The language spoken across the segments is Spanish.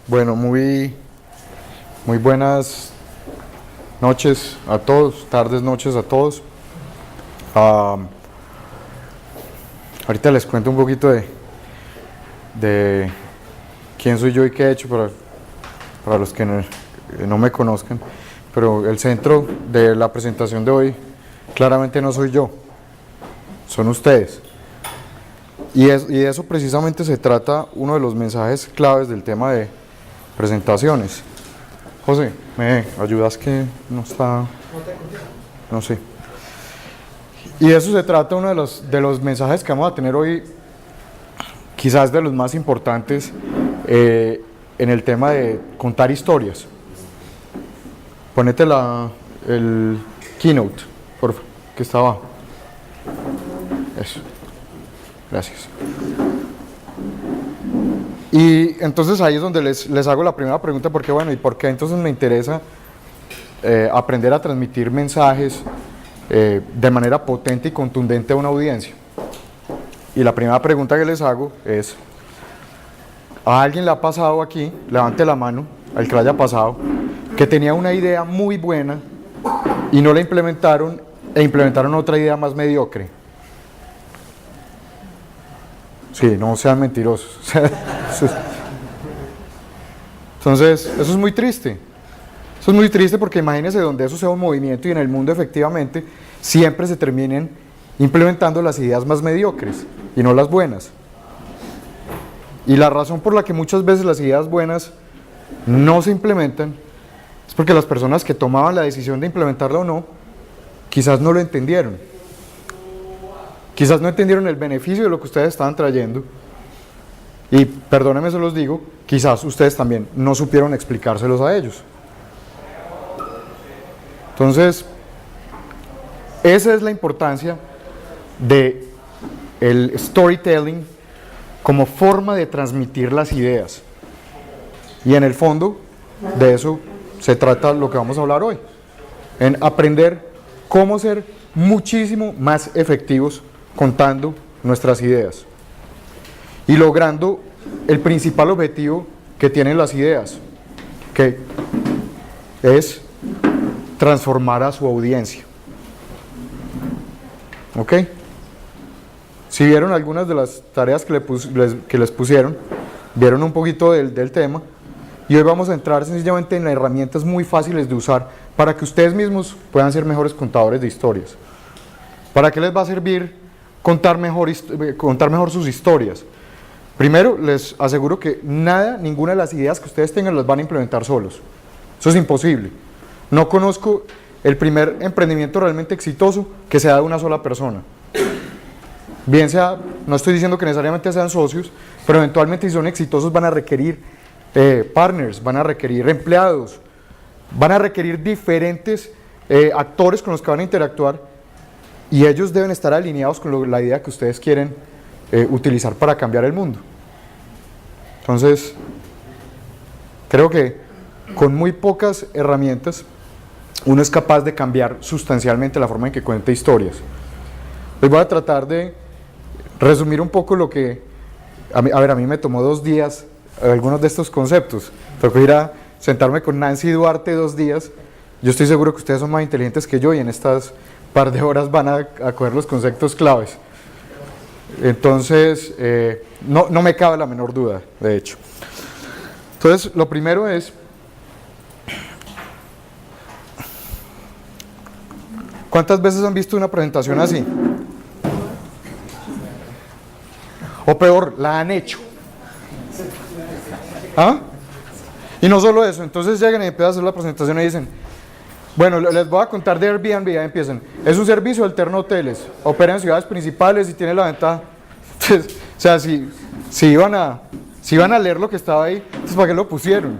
Bueno, muy buenas noches a todos, tardes, noches a todos. Ahorita les cuento un poquito de quién soy yo y qué he hecho para los que no me conozcan. Pero el centro de la presentación de hoy claramente no soy yo, son ustedes. Y de eso precisamente se trata uno de los mensajes claves del tema de presentaciones. José, ¿me ayudas que no está? No sé. Y de eso se trata uno de los mensajes que vamos a tener hoy, quizás de los más importantes en el tema de contar historias. Ponete el keynote, por favor, que está abajo. Eso. Gracias. Y entonces ahí es donde les hago la primera pregunta, porque bueno, ¿y por qué entonces me interesa aprender a transmitir mensajes de manera potente y contundente a una audiencia? Y la primera pregunta que les hago es, ¿a alguien le ha pasado aquí, levante la mano, al que le haya pasado, que tenía una idea muy buena y no la implementaron e implementaron otra idea más mediocre? Sí, no sean mentirosos. Entonces, eso es muy triste. Eso es muy triste porque imagínense donde eso sea un movimiento y en el mundo efectivamente siempre se terminen implementando las ideas más mediocres y no las buenas. Y la razón por la que muchas veces las ideas buenas no se implementan es porque las personas que tomaban la decisión de implementarla o no, quizás no lo entendieron. Quizás no entendieron el beneficio de lo que ustedes estaban trayendo. Y perdónenme, se los digo, quizás ustedes también no supieron explicárselos a ellos. Entonces, esa es la importancia de el storytelling como forma de transmitir las ideas. Y en el fondo, de eso se trata lo que vamos a hablar hoy. En aprender cómo ser muchísimo más efectivos contando nuestras ideas y logrando el principal objetivo que tienen las ideas, que es transformar a su audiencia. ¿Ok? Si vieron algunas de las tareas que les pusieron, vieron un poquito del tema, y hoy vamos a entrar sencillamente en herramientas muy fáciles de usar para que ustedes mismos puedan ser mejores contadores de historias. ¿Para qué les va a servir contar mejor sus historias? Primero, les aseguro que ninguna de las ideas que ustedes tengan las van a implementar solos. Eso es imposible. No conozco el primer emprendimiento realmente exitoso que sea de una sola persona. Bien sea, no estoy diciendo que necesariamente sean socios, pero eventualmente si son exitosos van a requerir partners, van a requerir empleados, van a requerir diferentes actores con los que van a interactuar, y ellos deben estar alineados con la idea que ustedes quieren utilizar para cambiar el mundo. Entonces, creo que con muy pocas herramientas uno es capaz de cambiar sustancialmente la forma en que cuenta historias. Hoy voy a tratar de resumir un poco lo que, a mí me tomó 2 días algunos de estos conceptos. Tocó ir a sentarme con Nancy Duarte 2 días. Yo estoy seguro que ustedes son más inteligentes que yo y en estas par de horas van a coger los conceptos claves. Entonces, no me cabe la menor duda, de hecho. Entonces, lo primero es, ¿cuántas veces han visto una presentación así? O peor, la han hecho. ¿Ah? Y no solo eso, entonces llegan y empiezan a hacer la presentación y dicen, bueno, les voy a contar de Airbnb, ya empiezan. Es un servicio alterno a hoteles, opera en ciudades principales y tiene la ventaja. Entonces, o sea, si iban a leer lo que estaba ahí, entonces ¿para qué lo pusieron?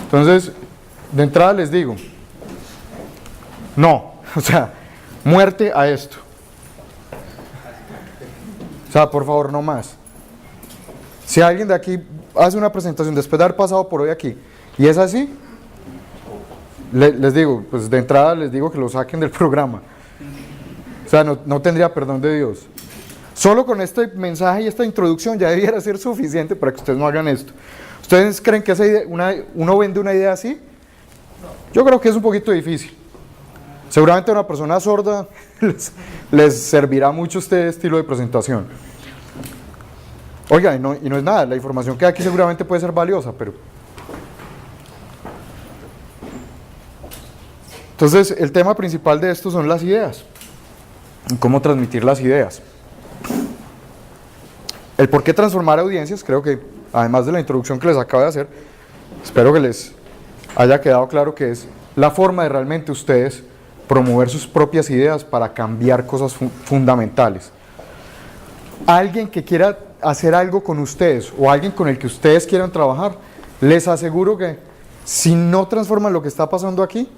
Entonces, de entrada les digo, no, o sea, muerte a esto. O sea, por favor, no más. Si alguien de aquí hace una presentación después de haber pasado por hoy aquí, y es así, les digo, pues de entrada les digo que lo saquen del programa. O sea, no tendría perdón de Dios. Solo con este mensaje y esta introducción ya debiera ser suficiente para que ustedes no hagan esto. ¿Ustedes creen que esa idea, uno vende una idea así? Yo creo que es un poquito difícil. Seguramente a una persona sorda les servirá mucho este estilo de presentación. Oiga, y no es nada, la información que hay aquí seguramente puede ser valiosa, pero... Entonces, el tema principal de esto son las ideas. Cómo transmitir las ideas. El por qué transformar audiencias, creo que, además de la introducción que les acabo de hacer, espero que les haya quedado claro que es la forma de realmente ustedes promover sus propias ideas para cambiar cosas fundamentales. Alguien que quiera hacer algo con ustedes o alguien con el que ustedes quieran trabajar, les aseguro que si no transforman lo que está pasando aquí,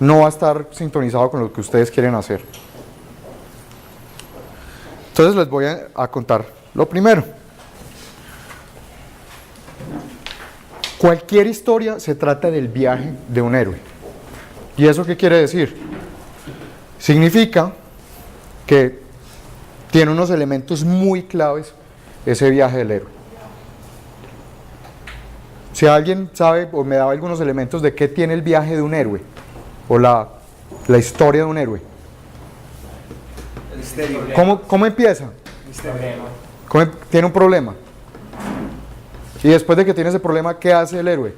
no va a estar sintonizado con lo que ustedes quieren hacer. Entonces les voy a contar lo primero. Cualquier historia se trata del viaje de un héroe. ¿Y eso qué quiere decir? Significa que tiene unos elementos muy claves ese viaje del héroe. Si alguien sabe o me da algunos elementos de qué tiene el viaje de un héroe o la historia de un héroe. ¿Cómo empieza? Tiene un problema. Y después de que tiene ese problema, ¿qué hace el héroe?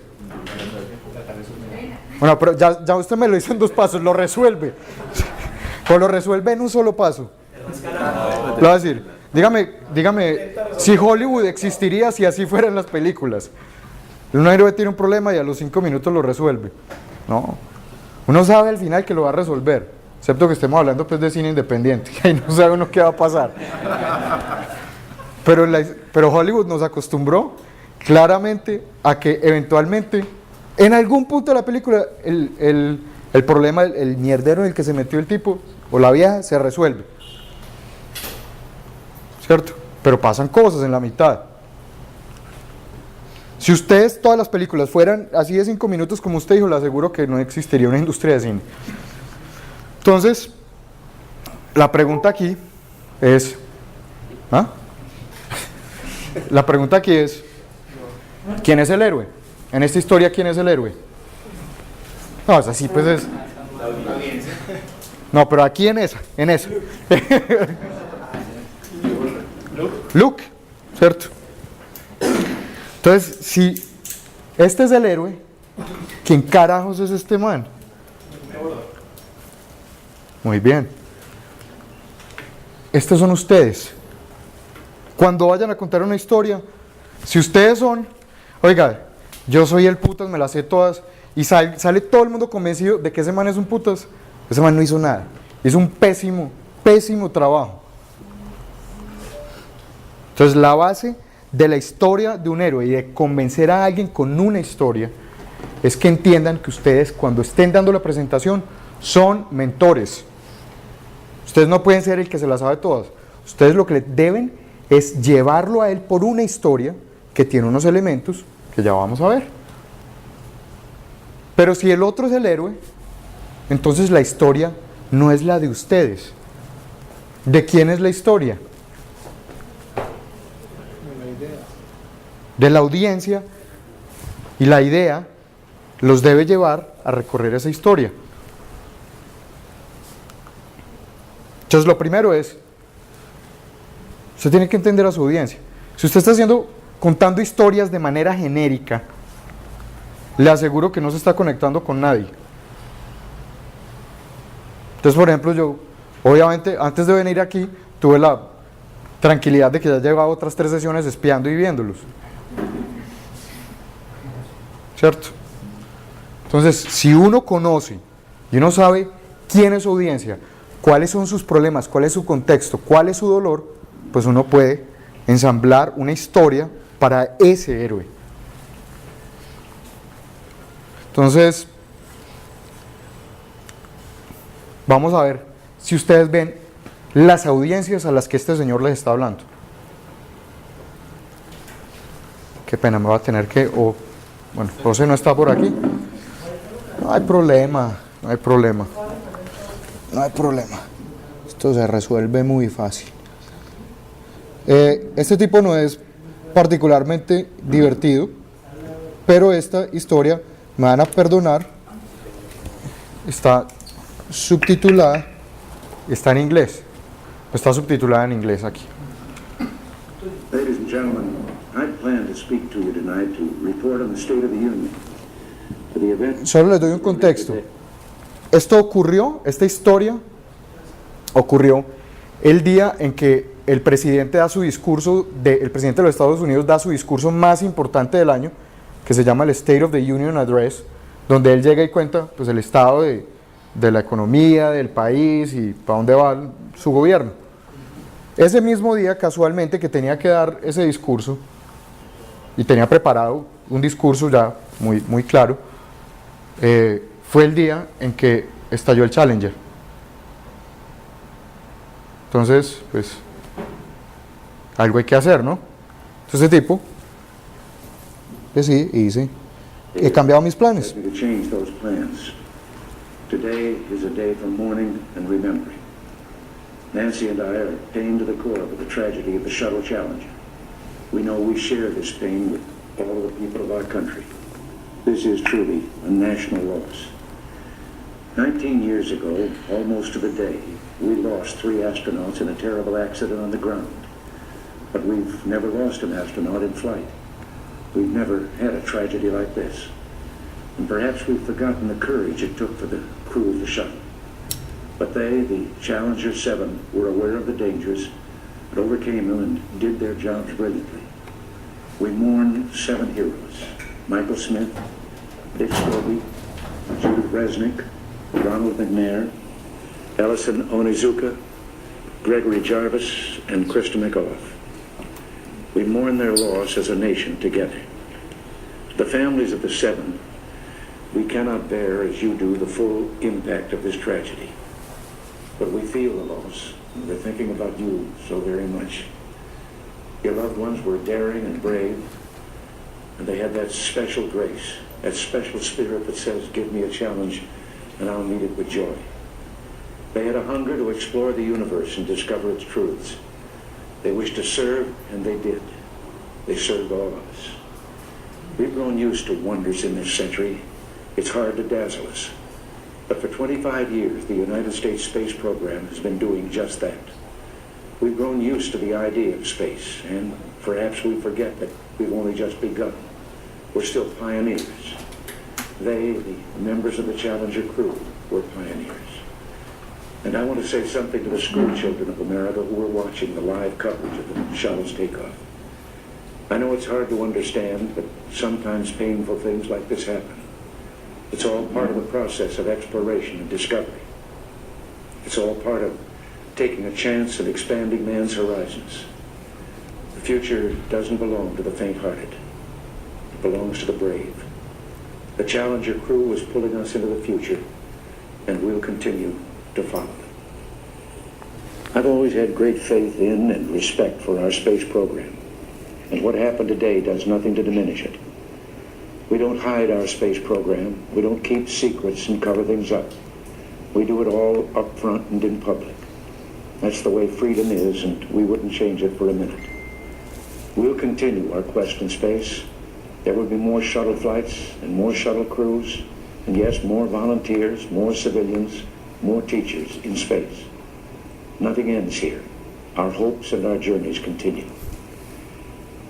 Bueno, pero ya usted me lo hizo en 2 pasos, lo resuelve. O lo resuelve en un solo paso. Lo voy a decir, dígame, si Hollywood existiría si así fueran las películas. Un héroe tiene un problema y a los 5 minutos lo resuelve. No. Uno sabe al final que lo va a resolver, excepto que estemos hablando pues de cine independiente, y ahí no sabe uno qué va a pasar. Pero Hollywood nos acostumbró claramente a que eventualmente, en algún punto de la película, el problema, el mierdero en el que se metió el tipo o la vieja se resuelve. ¿Cierto? Pero pasan cosas en la mitad. Si ustedes, todas las películas fueran así de 5 minutos como usted dijo, le aseguro que no existiría una industria de cine. Entonces, la pregunta aquí es... ¿ah? La pregunta aquí es, ¿quién es el héroe? En esta historia, ¿quién es el héroe? No, es así, pues es... No, pero aquí en esa. Luke, ¿cierto? Entonces, si este es el héroe, ¿quién carajos es este man? Muy bien. Estos son ustedes. Cuando vayan a contar una historia, si ustedes son, oiga, yo soy el putas, me las sé todas, y sale todo el mundo convencido de que ese man es un putas, ese man no hizo nada. Hizo un pésimo trabajo. Entonces, la base de la historia de un héroe y de convencer a alguien con una historia es que entiendan que ustedes, cuando estén dando la presentación, son mentores. Ustedes no pueden ser el que se las sabe todas. Ustedes lo que le deben es llevarlo a él por una historia que tiene unos elementos que ya vamos a ver. Pero si el otro es el héroe, entonces la historia no es la de ustedes. ¿De quién es la historia? De la audiencia, y la idea los debe llevar a recorrer esa historia. Entonces lo primero es, usted tiene que entender a su audiencia. Si usted está contando historias de manera genérica, le aseguro que no se está conectando con nadie. Entonces, por ejemplo, yo, obviamente, antes de venir aquí, tuve la tranquilidad de que ya llevaba otras 3 sesiones espiando y viéndolos. ¿Cierto? Entonces, si uno conoce y uno sabe quién es su audiencia, cuáles son sus problemas, cuál es su contexto, cuál es su dolor, pues uno puede ensamblar una historia para ese héroe. Entonces, vamos a ver si ustedes ven las audiencias a las que este señor les está hablando. Qué pena, me va a tener que... bueno, José no está por aquí. No hay problema. Esto se resuelve muy fácil. Este tipo no es particularmente divertido, pero esta historia, me van a perdonar, está subtitulada, está en inglés, está subtitulada en inglés aquí. Ladies and gentlemen, I plan to speak to you tonight to report on the State of the Union. For the event. Solo les doy un contexto. Esto ocurrió, esta historia ocurrió el día en que el presidente da su discurso, el presidente de los Estados Unidos da su discurso más importante del año, que se llama el State of the Union Address, donde él llega y cuenta pues, el estado de la economía, del país y para dónde va su gobierno. Ese mismo día, casualmente, que tenía que dar ese discurso, y tenía preparado un discurso ya muy claro, fue el día en que estalló el Challenger. Entonces, pues, algo hay que hacer, ¿no? Entonces, ese tipo, pues sí, y dice, he cambiado mis planes. Today is a day for mourning and remembering. Nancy and I are pained to the core with the tragedy of the Shuttle Challenger. We know we share this pain with all of the people of our country. This is truly a national loss. 19 years ago, almost to the day, we lost 3 astronauts in a terrible accident on the ground. But we've never lost an astronaut in flight. We've never had a tragedy like this. And perhaps we've forgotten the courage it took for the crew of the shuttle. But they, the Challenger 7, were aware of the dangers, but overcame them and did their jobs brilliantly. We mourn 7 heroes: Michael Smith, Dick Scobie, Judith Resnick, Ronald McNair, Ellison Onizuka, Gregory Jarvis, and Krista McAuliffe. We mourn their loss as a nation together. The families of the 7, we cannot bear, as you do, the full impact of this tragedy. But we feel the loss, and we're thinking about you so very much. Your loved ones were daring and brave, and they had that special grace, that special spirit that says, give me a challenge, and I'll meet it with joy. They had a hunger to explore the universe and discover its truths. They wished to serve, and they did. They served all of us. We've grown used to wonders in this century. It's hard to dazzle us. But for 25 years, the United States space program has been doing just that. We've grown used to the idea of space, and perhaps we forget that we've only just begun. We're still pioneers. They, the members of the Challenger crew, were pioneers. And I want to say something to the school children of America who are watching the live coverage of the shuttle's takeoff. I know it's hard to understand, but sometimes painful things like this happen. It's all part of the process of exploration and discovery. It's all part of taking a chance and expanding man's horizons. The future doesn't belong to the faint-hearted. It belongs to the brave. The Challenger crew is pulling us into the future, and we'll continue to follow them. I've always had great faith in and respect for our space program, and what happened today does nothing to diminish it. We don't hide our space program. We don't keep secrets and cover things up. We do it all up front and in public. That's the way freedom is, and we wouldn't change it for a minute. We'll continue our quest in space. There will be more shuttle flights and more shuttle crews, and yes, more volunteers, more civilians, more teachers in space. Nothing ends here. Our hopes and our journeys continue.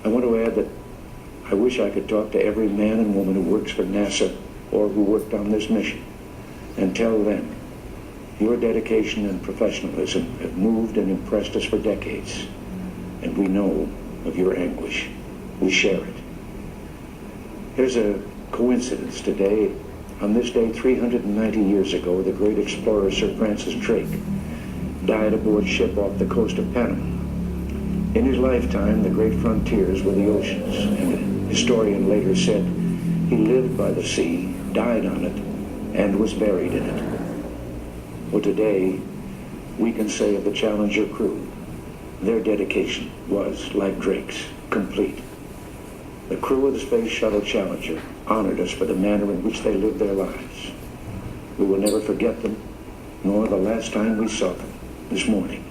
I want to add that I wish I could talk to every man and woman who works for NASA or who worked on this mission and tell them your dedication and professionalism have moved and impressed us for decades, and we know of your anguish. We share it. There's a coincidence today. On this day 390 years ago, the great explorer Sir Francis Drake died aboard ship off the coast of Panama. In his lifetime, the great frontiers were the oceans, and a historian later said he lived by the sea, died on it, and was buried in it. Well, today, we can say of the Challenger crew, their dedication was, like Drake's, complete. The crew of the Space Shuttle Challenger honored us for the manner in which they lived their lives. We will never forget them, nor the last time we saw them this morning,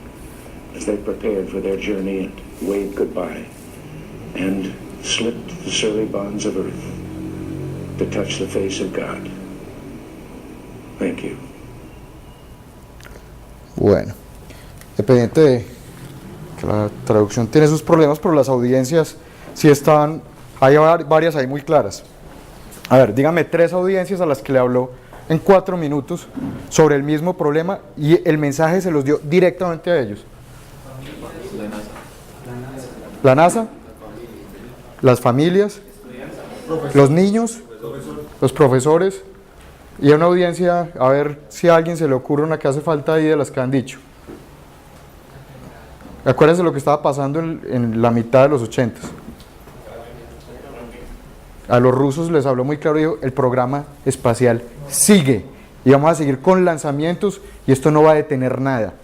as they prepared for their journey and waved goodbye and slipped the surly bonds of earth to touch the face of God. Thank you. Bueno, dependiente de que la traducción tiene sus problemas, pero las audiencias sí están, hay varias ahí muy claras. A ver, dígame 3 audiencias a las que le habló en 4 minutos sobre el mismo problema y el mensaje se los dio directamente a ellos. La NASA, las familias, los niños, los profesores y una audiencia, a ver si a alguien se le ocurre una que hace falta ahí de las que han dicho. Acuérdense lo que estaba pasando en la mitad de los 80s. A los rusos les habló muy claro, dijo, el programa espacial sigue y vamos a seguir con lanzamientos y esto no va a detener nada.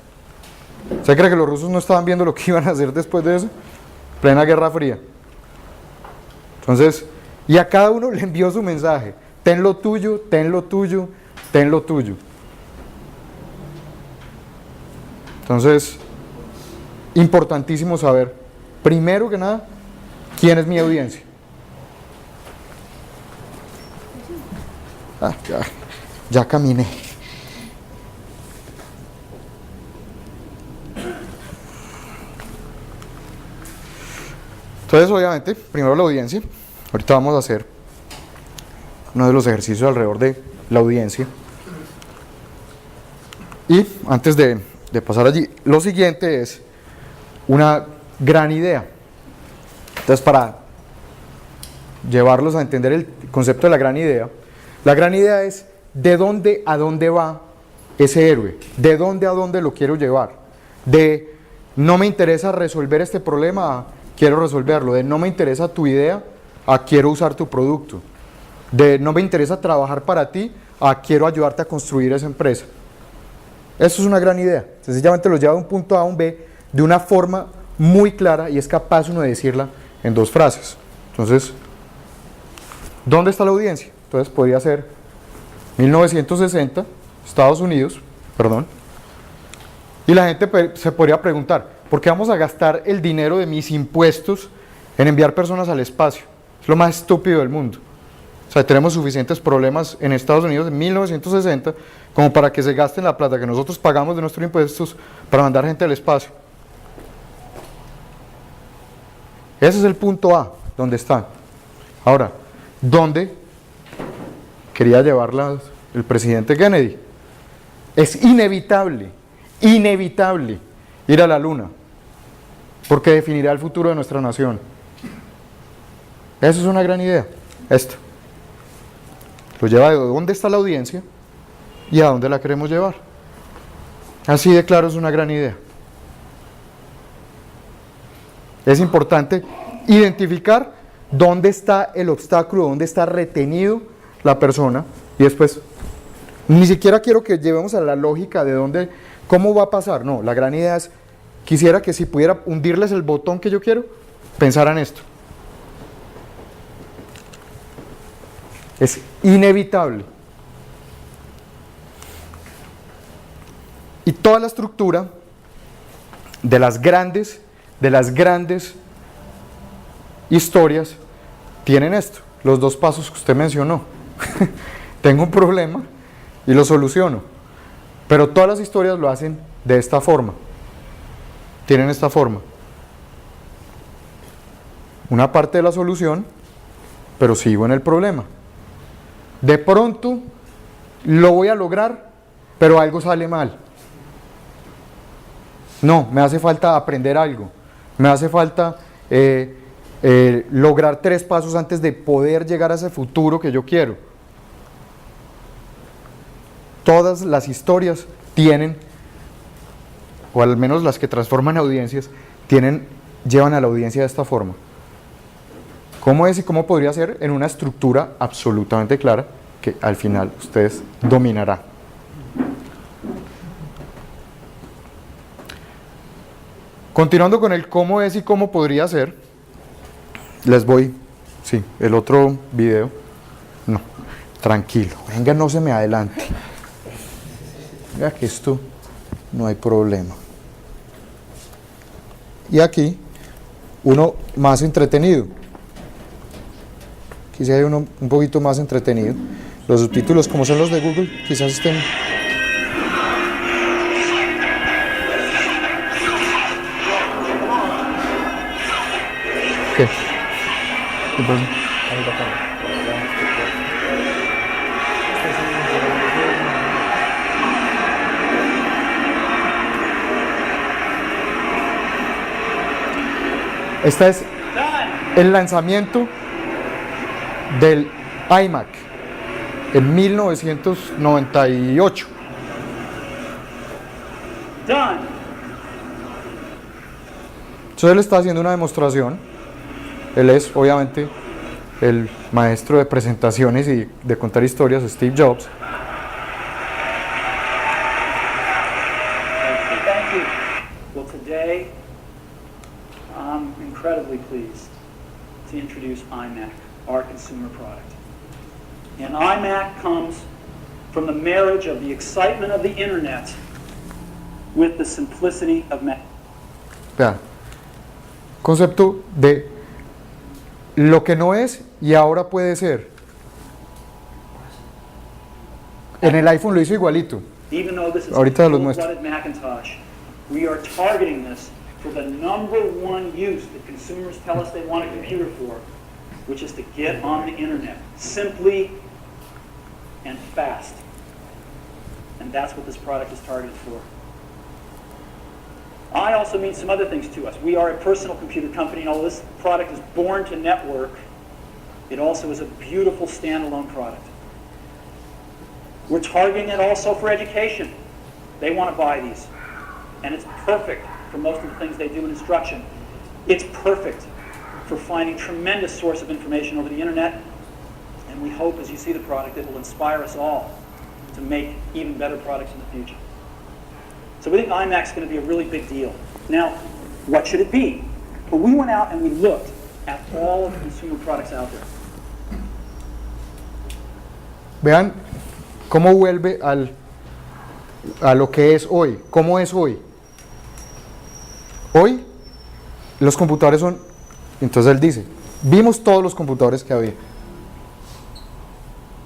¿Se cree que los rusos no estaban viendo lo que iban a hacer después de eso? Plena Guerra Fría. Entonces, y a cada uno le envió su mensaje, ten lo tuyo, ten lo tuyo, ten lo tuyo. Entonces, importantísimo saber, primero que nada, quién es mi audiencia. Ya caminé. Entonces, obviamente, primero la audiencia. Ahorita vamos a hacer uno de los ejercicios alrededor de la audiencia. Y antes de pasar allí, lo siguiente es una gran idea. Entonces, para llevarlos a entender el concepto de la gran idea es de dónde a dónde va ese héroe, de dónde a dónde lo quiero llevar, de no me interesa resolver este problema a quiero resolverlo, de no me interesa tu idea a quiero usar tu producto, de no me interesa trabajar para ti a quiero ayudarte a construir esa empresa. Eso es una gran idea, sencillamente lo lleva de un punto A a un B de una forma muy clara y es capaz uno de decirla en 2 frases. Entonces, ¿dónde está la audiencia? Entonces podría ser 1960, Estados Unidos, y la gente se podría preguntar, ¿por qué vamos a gastar el dinero de mis impuestos en enviar personas al espacio? Es lo más estúpido del mundo. O sea, tenemos suficientes problemas en Estados Unidos en 1960 como para que se gasten la plata que nosotros pagamos de nuestros impuestos para mandar gente al espacio. Ese es el punto A, donde está. Ahora, ¿dónde quería llevarla el presidente Kennedy? Es inevitable ir a la luna, porque definirá el futuro de nuestra nación. Eso es una gran idea, esto. Lo lleva de dónde está la audiencia y a dónde la queremos llevar. Así de claro, es una gran idea. Es importante identificar dónde está el obstáculo, dónde está retenido la persona y después, ni siquiera quiero que llevemos a la lógica de dónde, cómo va a pasar, no, la gran idea es, quisiera que si pudiera hundirles el botón que yo quiero, pensaran esto. Es inevitable. Y toda la estructura de las grandes historias tienen esto, los 2 pasos que usted mencionó. Tengo un problema y lo soluciono. Pero todas las historias lo hacen de esta forma. Tienen esta forma. Una parte de la solución, pero sigo en el problema. De pronto lo voy a lograr, pero algo sale mal. No, me hace falta aprender algo. Me hace falta lograr 3 pasos antes de poder llegar a ese futuro que yo quiero. Todas las historias tienen, o al menos las que transforman audiencias, llevan a la audiencia de esta forma. ¿Cómo es y cómo podría ser? En una estructura absolutamente clara que al final ustedes dominarán. Continuando con el cómo es y cómo podría ser, el otro video, no, tranquilo, venga, no se me adelante, venga que esto no hay problema. Y aquí uno más entretenido. Aquí sí hay uno un poquito más entretenido. Los subtítulos, como son los de Google, quizás estén... ¿Qué? ¿Qué pasa? Este es el lanzamiento del iMac en 1998. Entonces él está haciendo una demostración. Él es obviamente el maestro de presentaciones y de contar historias, Steve Jobs. Thank you. Well, today I'm incredibly pleased to introduce iMac, our consumer product. And iMac comes from the marriage of the excitement of the internet with the simplicity of Mac. Vean, concepto de lo que no es y ahora puede ser. En el iPhone lo hizo igualito. Even though this is Ahorita a los muestro. full-blooded Macintosh, we are targeting this for the number one use that consumers tell us they want a computer for, which is to get on the internet, simply and fast. And that's what this product is targeted for. I also mean some other things to us. We are a personal computer company, and although this product is born to network, it also is a beautiful standalone product. We're targeting it also for education. They want to buy these. And it's perfect for most of the things they do in instruction. It's perfect for finding tremendous source of information over the internet. And we hope, as you see the product, it will inspire us all to make even better products in the future. So we think iMac is going to be a really big deal. Now, what should it be? Well, we went out and we looked at all of the consumer products out there. Vean cómo vuelve a lo que es hoy. ¿Cómo es hoy? Hoy los computadores son... Entonces él dice, vimos todos los computadores que había.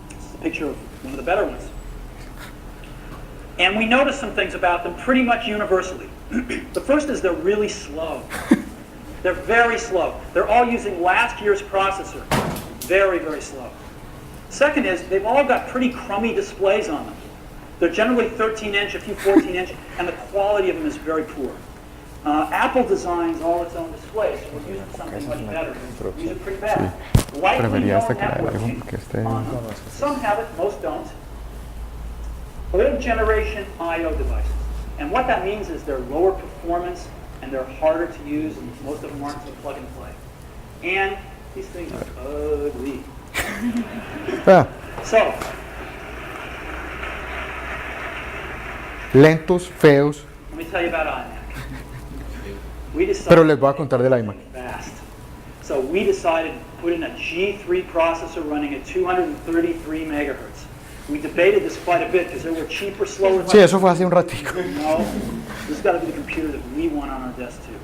This is a picture of one of the better ones. And we noticed some things about them pretty much universally. The first is they're really slow. They're very slow. They're all using last year's processor. Very, very slow. Second is they've all got pretty crummy displays on them. They're generally 13-inch, a few 14-inch, and the quality of them is very poor. Apple designs all its own displays, so we're using something much better. We're using pretty bad. Likely Prefería no esta que la del iPhone networking porque este... on them. Some have it, most don't. Old generation I/O devices. And what that means is they're lower performance and they're harder to use, and most of them aren't so plug and play. And these things are ugly. Ah, So, lentos, feos, let me tell you about iMac. We decided pero les voy a contar del iMac. fast. So we decided to put in a G3 processor running at 233 megahertz. We debated this quite a bit because there were cheaper, slower... Sí, eso fue hace un ratico. No, this has got to be the computer that we want on our desk too.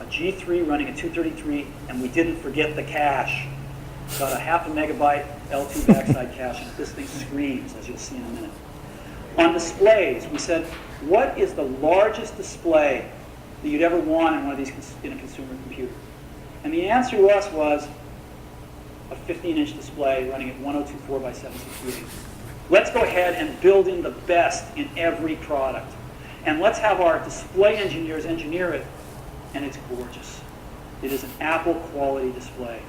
A G3 running at 233, and we didn't forget the cache. About a half a megabyte L2 backside cache, and this thing screams, as you'll see in a minute. On displays, we said, what is the largest display that you'd ever want in one of these in a consumer computer? And the answer to us was a 15-inch display running at 1024 by 768. Let's go ahead and build in the best in every product. And let's have our display engineers engineer it, and it's gorgeous. It is an Apple quality display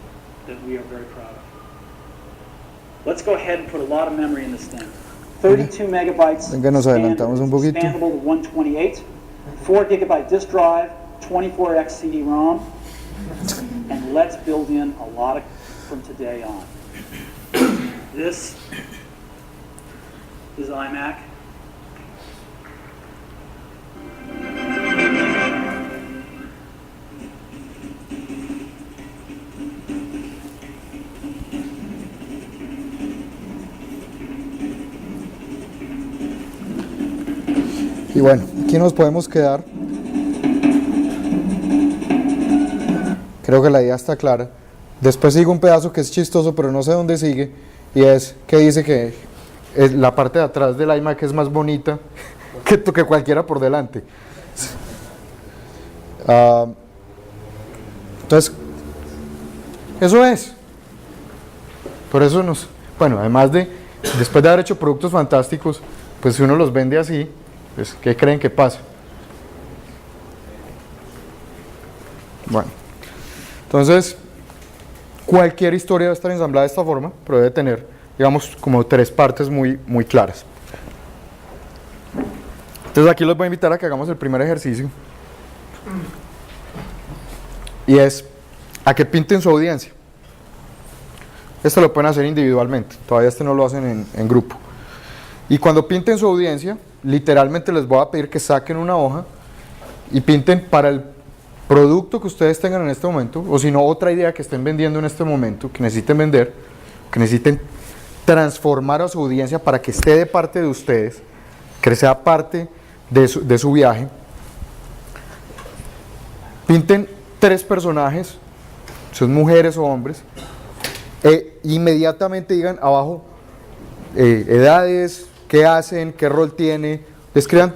that we are very proud of. Let's go ahead and put a lot of memory in this thing. 32 megabytes Venga, nos adelantamos un poquito. expandable to 128, 4 gigabyte disk drive, 24x CD-ROM, and let's build in a lot of from today on. This is iMac. Y bueno, aquí nos podemos quedar creo que la idea está clara. Después sigue un pedazo que es chistoso, pero no sé dónde sigue, y es que dice que la parte de atrás del iMac es más bonita que cualquiera por delante. Entonces, eso es. Por eso bueno, además después de haber hecho productos fantásticos, pues si uno los vende así, pues ¿qué creen que pasa? Bueno, entonces, cualquier historia debe estar ensamblada de esta forma, pero debe tener, digamos, como 3 partes muy, muy claras. Entonces aquí los voy a invitar a que hagamos el primer ejercicio. Y es a que pinten su audiencia. Esto lo pueden hacer individualmente, todavía no lo hacen en grupo. Y cuando pinten su audiencia, literalmente les voy a pedir que saquen una hoja y pinten para el producto que ustedes tengan en este momento, o si no, otra idea que estén vendiendo en este momento, que necesiten vender, que necesiten transformar a su audiencia para que esté de parte de ustedes, que sea parte de su viaje. Pinten 3 personajes, son mujeres o hombres, e inmediatamente digan abajo edades, qué hacen, qué rol tiene, describan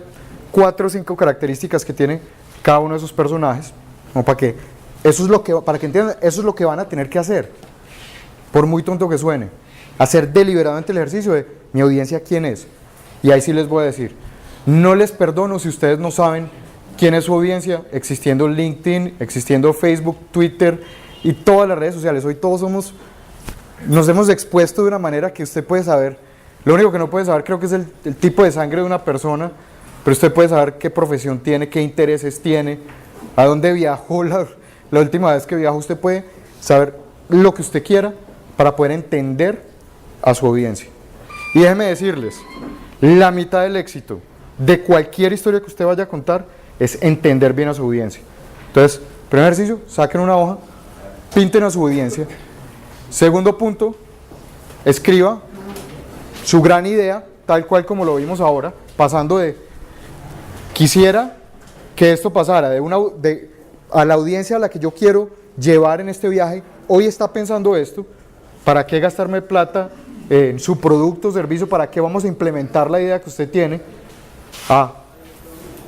4 o 5 características que tiene cada uno de esos personajes, como para que entiendan, eso es lo que van a tener que hacer, por muy tonto que suene, hacer deliberadamente el ejercicio de mi audiencia quién es. Y ahí sí les voy a decir, no les perdono si ustedes no saben quién es su audiencia, existiendo LinkedIn, existiendo Facebook, Twitter y todas las redes sociales. Hoy todos nos hemos expuesto de una manera que usted puede saber. Lo único que no puede saber creo que es el tipo de sangre de una persona, pero usted puede saber qué profesión tiene, qué intereses tiene, a dónde viajó la última vez que viajó. Usted puede saber lo que usted quiera para poder entender a su audiencia. Y déjeme decirles, la mitad del éxito de cualquier historia que usted vaya a contar es entender bien a su audiencia. Entonces, primer ejercicio, saquen una hoja, pinten a su audiencia. Segundo punto, escriba su gran idea, tal cual como lo vimos ahora, pasando de quisiera que esto pasara a la audiencia a la que yo quiero llevar en este viaje, hoy está pensando esto, ¿para qué gastarme plata en su producto o servicio? ¿Para qué vamos a implementar la idea que usted tiene?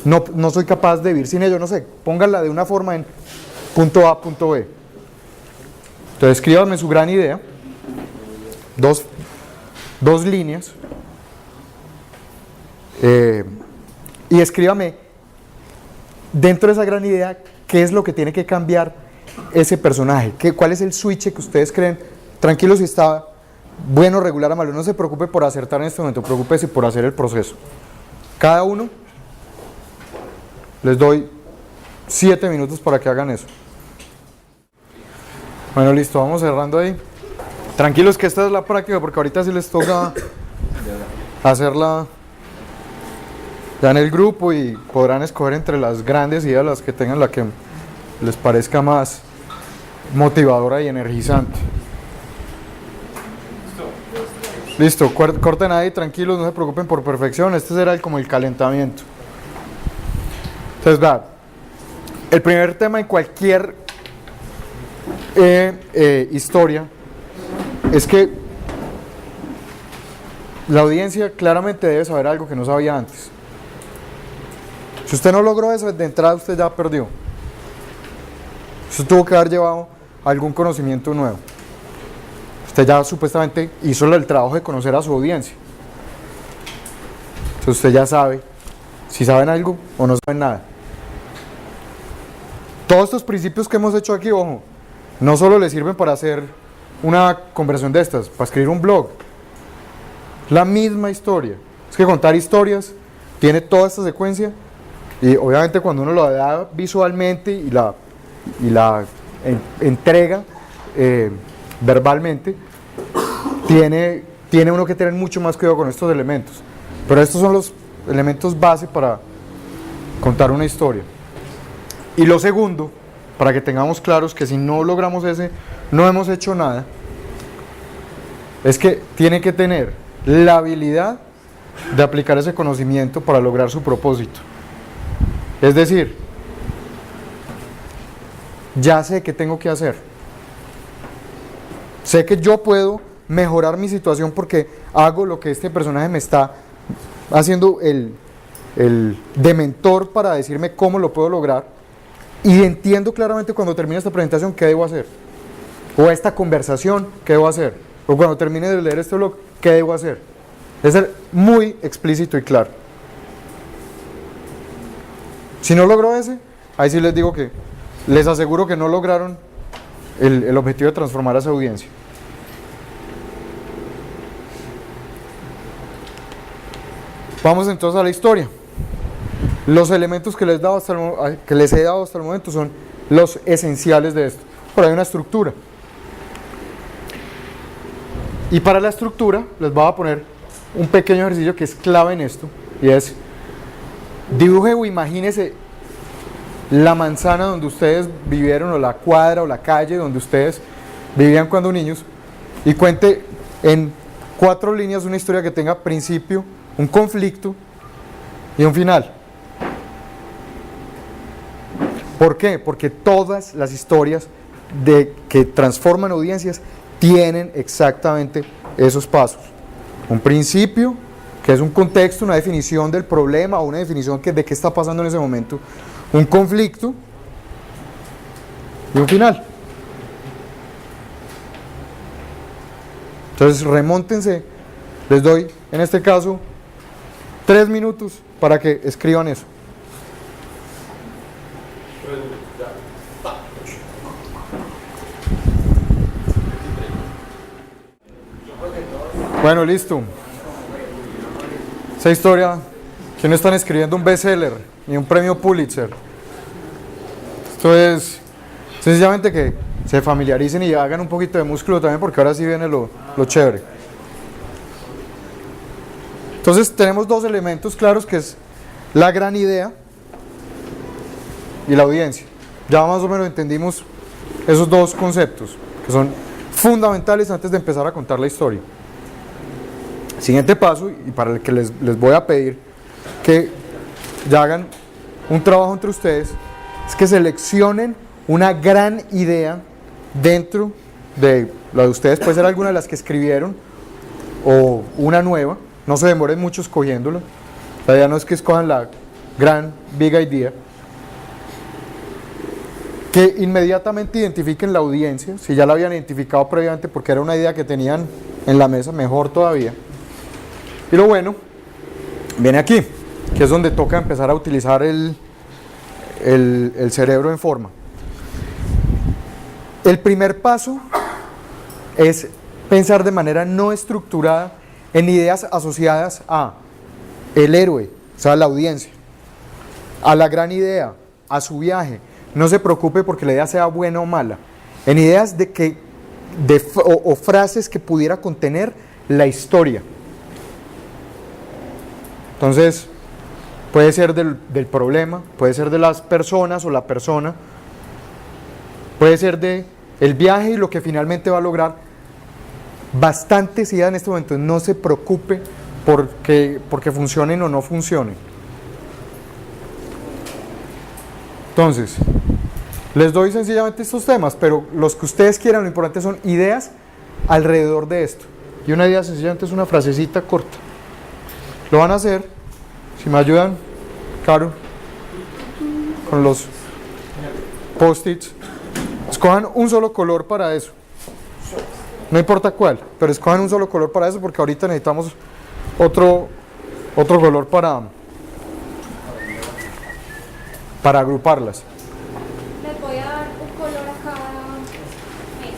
No soy capaz de vivir sin ello, no sé, pónganla de una forma en punto A, punto B. Entonces escríbanme su gran idea, dos líneas, y escríbame dentro de esa gran idea qué es lo que tiene que cambiar ese personaje, cuál es el switch que ustedes creen. Tranquilo si está bueno, regular o malo, no se preocupe por acertar en este momento, preocúpese por hacer el proceso. Cada uno les doy 7 minutos para que hagan eso. Bueno, listo, vamos cerrando ahí. Tranquilos que esta es la práctica, porque ahorita sí les toca hacerla ya en el grupo y podrán escoger entre las grandes ideas las que tengan la que les parezca más motivadora y energizante. Listo, corten ahí, tranquilos, no se preocupen por perfección, este será como el calentamiento. Entonces, va, el primer tema en cualquier historia es que la audiencia claramente debe saber algo que no sabía antes. Si usted no logró eso, de entrada usted ya perdió. Usted tuvo que haber llevado algún conocimiento nuevo. Usted ya supuestamente hizo el trabajo de conocer a su audiencia. Entonces usted ya sabe si saben algo o no saben nada. Todos estos principios que hemos hecho aquí, ojo, no solo le sirven para hacer una conversión de estas, para escribir un blog. La misma historia. Es que contar historias tiene toda esta secuencia y obviamente cuando uno lo da visualmente y la entrega verbalmente, tiene uno que tener mucho más cuidado con estos elementos. Pero estos son los elementos base para contar una historia. Y lo segundo, para que tengamos claros que si no logramos ese, no hemos hecho nada, es que tiene que tener la habilidad de aplicar ese conocimiento para lograr su propósito. Es decir, ya sé qué tengo que hacer. Sé que yo puedo mejorar mi situación porque hago lo que este personaje me está haciendo el de mentor para decirme cómo lo puedo lograr, y entiendo claramente cuando termine esta presentación qué debo hacer, o esta conversación qué debo hacer, o cuando termine de leer este blog qué debo hacer. Es ser muy explícito y claro. Si no logro ese, ahí sí les digo que les aseguro que no lograron el objetivo de transformar a esa audiencia. Vamos entonces a la historia. Los elementos que les he dado hasta el momento son los esenciales de esto. Pero hay una estructura. Y para la estructura les voy a poner un pequeño ejercicio que es clave en esto, y es: dibuje o imagínese la manzana donde ustedes vivieron, o la cuadra o la calle donde ustedes vivían cuando niños, y cuente en 4 líneas una historia que tenga principio, un conflicto y un final. ¿Por qué? Porque todas las historias que transforman audiencias tienen exactamente esos pasos. Un principio, que es un contexto, una definición del problema o una definición de qué está pasando en ese momento. Un conflicto y un final. Entonces remóntense, les doy en este caso 3 minutos para que escriban eso. Bueno, listo. Esa historia, que no están escribiendo un bestseller ni un premio Pulitzer. Esto es sencillamente que se familiaricen y hagan un poquito de músculo también, porque ahora sí viene lo chévere. Entonces tenemos 2 elementos claros, que es la gran idea y la audiencia. Ya más o menos entendimos esos 2 conceptos, que son fundamentales antes de empezar a contar la historia. Siguiente paso, y para el que les voy a pedir que ya hagan un trabajo entre ustedes, es que seleccionen una gran idea dentro de la de ustedes. Puede ser alguna de las que escribieron o una nueva. No se demoren mucho escogiéndola. La idea no es que escojan la gran big idea. Que inmediatamente identifiquen la audiencia. Si ya la habían identificado previamente porque era una idea que tenían en la mesa, mejor todavía. Y lo bueno viene aquí, que es donde toca empezar a utilizar el cerebro en forma. El primer paso es pensar de manera no estructurada en ideas asociadas a el héroe, o sea, la audiencia, a la gran idea, a su viaje. No se preocupe porque la idea sea buena o mala. En ideas o frases que pudiera contener la historia. Entonces, puede ser del problema, puede ser de las personas o la persona, puede ser de el viaje y lo que finalmente va a lograr. Bastantes ideas en este momento. No se preocupe porque funcionen o no funcionen. Entonces, les doy sencillamente estos temas, pero los que ustedes quieran, lo importante son ideas alrededor de esto. Y una idea sencillamente es una frasecita corta. Lo van a hacer, si me ayudan, Caro, con los post-its. Escojan un solo color para eso. No importa cuál, pero escojan un solo color para eso, porque ahorita necesitamos otro color para agruparlas. Les voy a dar un color a cada mesa.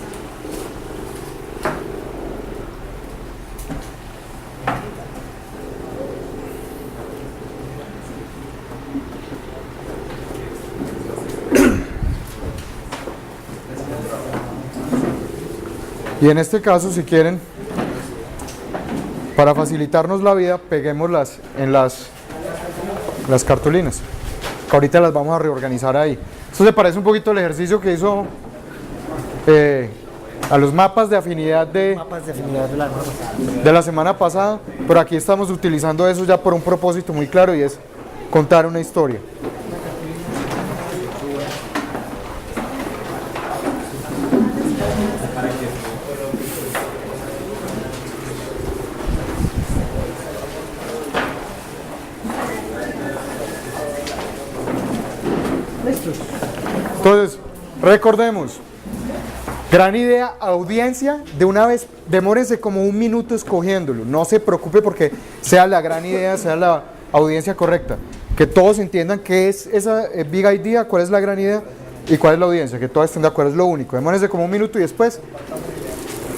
Y en este caso, si quieren, para facilitarnos la vida, peguémoslas en las cartulinas, que ahorita las vamos a reorganizar ahí. Esto se parece un poquito al ejercicio que hizo a los mapas de afinidad de la semana pasada, pero aquí estamos utilizando eso ya por un propósito muy claro, y es contar una historia. Entonces, recordemos, gran idea, audiencia, de una vez, demórense como un minuto escogiéndolo, no se preocupe porque sea la gran idea, sea la audiencia correcta, que todos entiendan qué es esa big idea, cuál es la gran idea y cuál es la audiencia, que todos estén de acuerdo, es lo único. Demórense como un minuto y después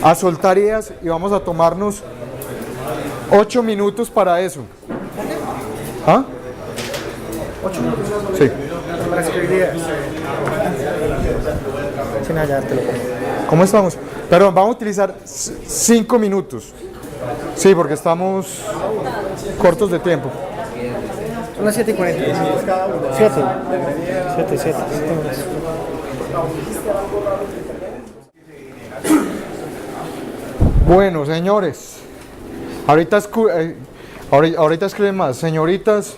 a soltar ideas y vamos a tomarnos 8 minutos para eso. ¿Ah? 8 minutos. Sí. Para escribir ideas. Sí, nada, ya te lo pongo. ¿Cómo estamos? Perdón, vamos a utilizar 5 minutos. Sí, porque estamos cortos de tiempo. Son las 7:40. 7. Bueno, señores, ahorita escriben más, señoritas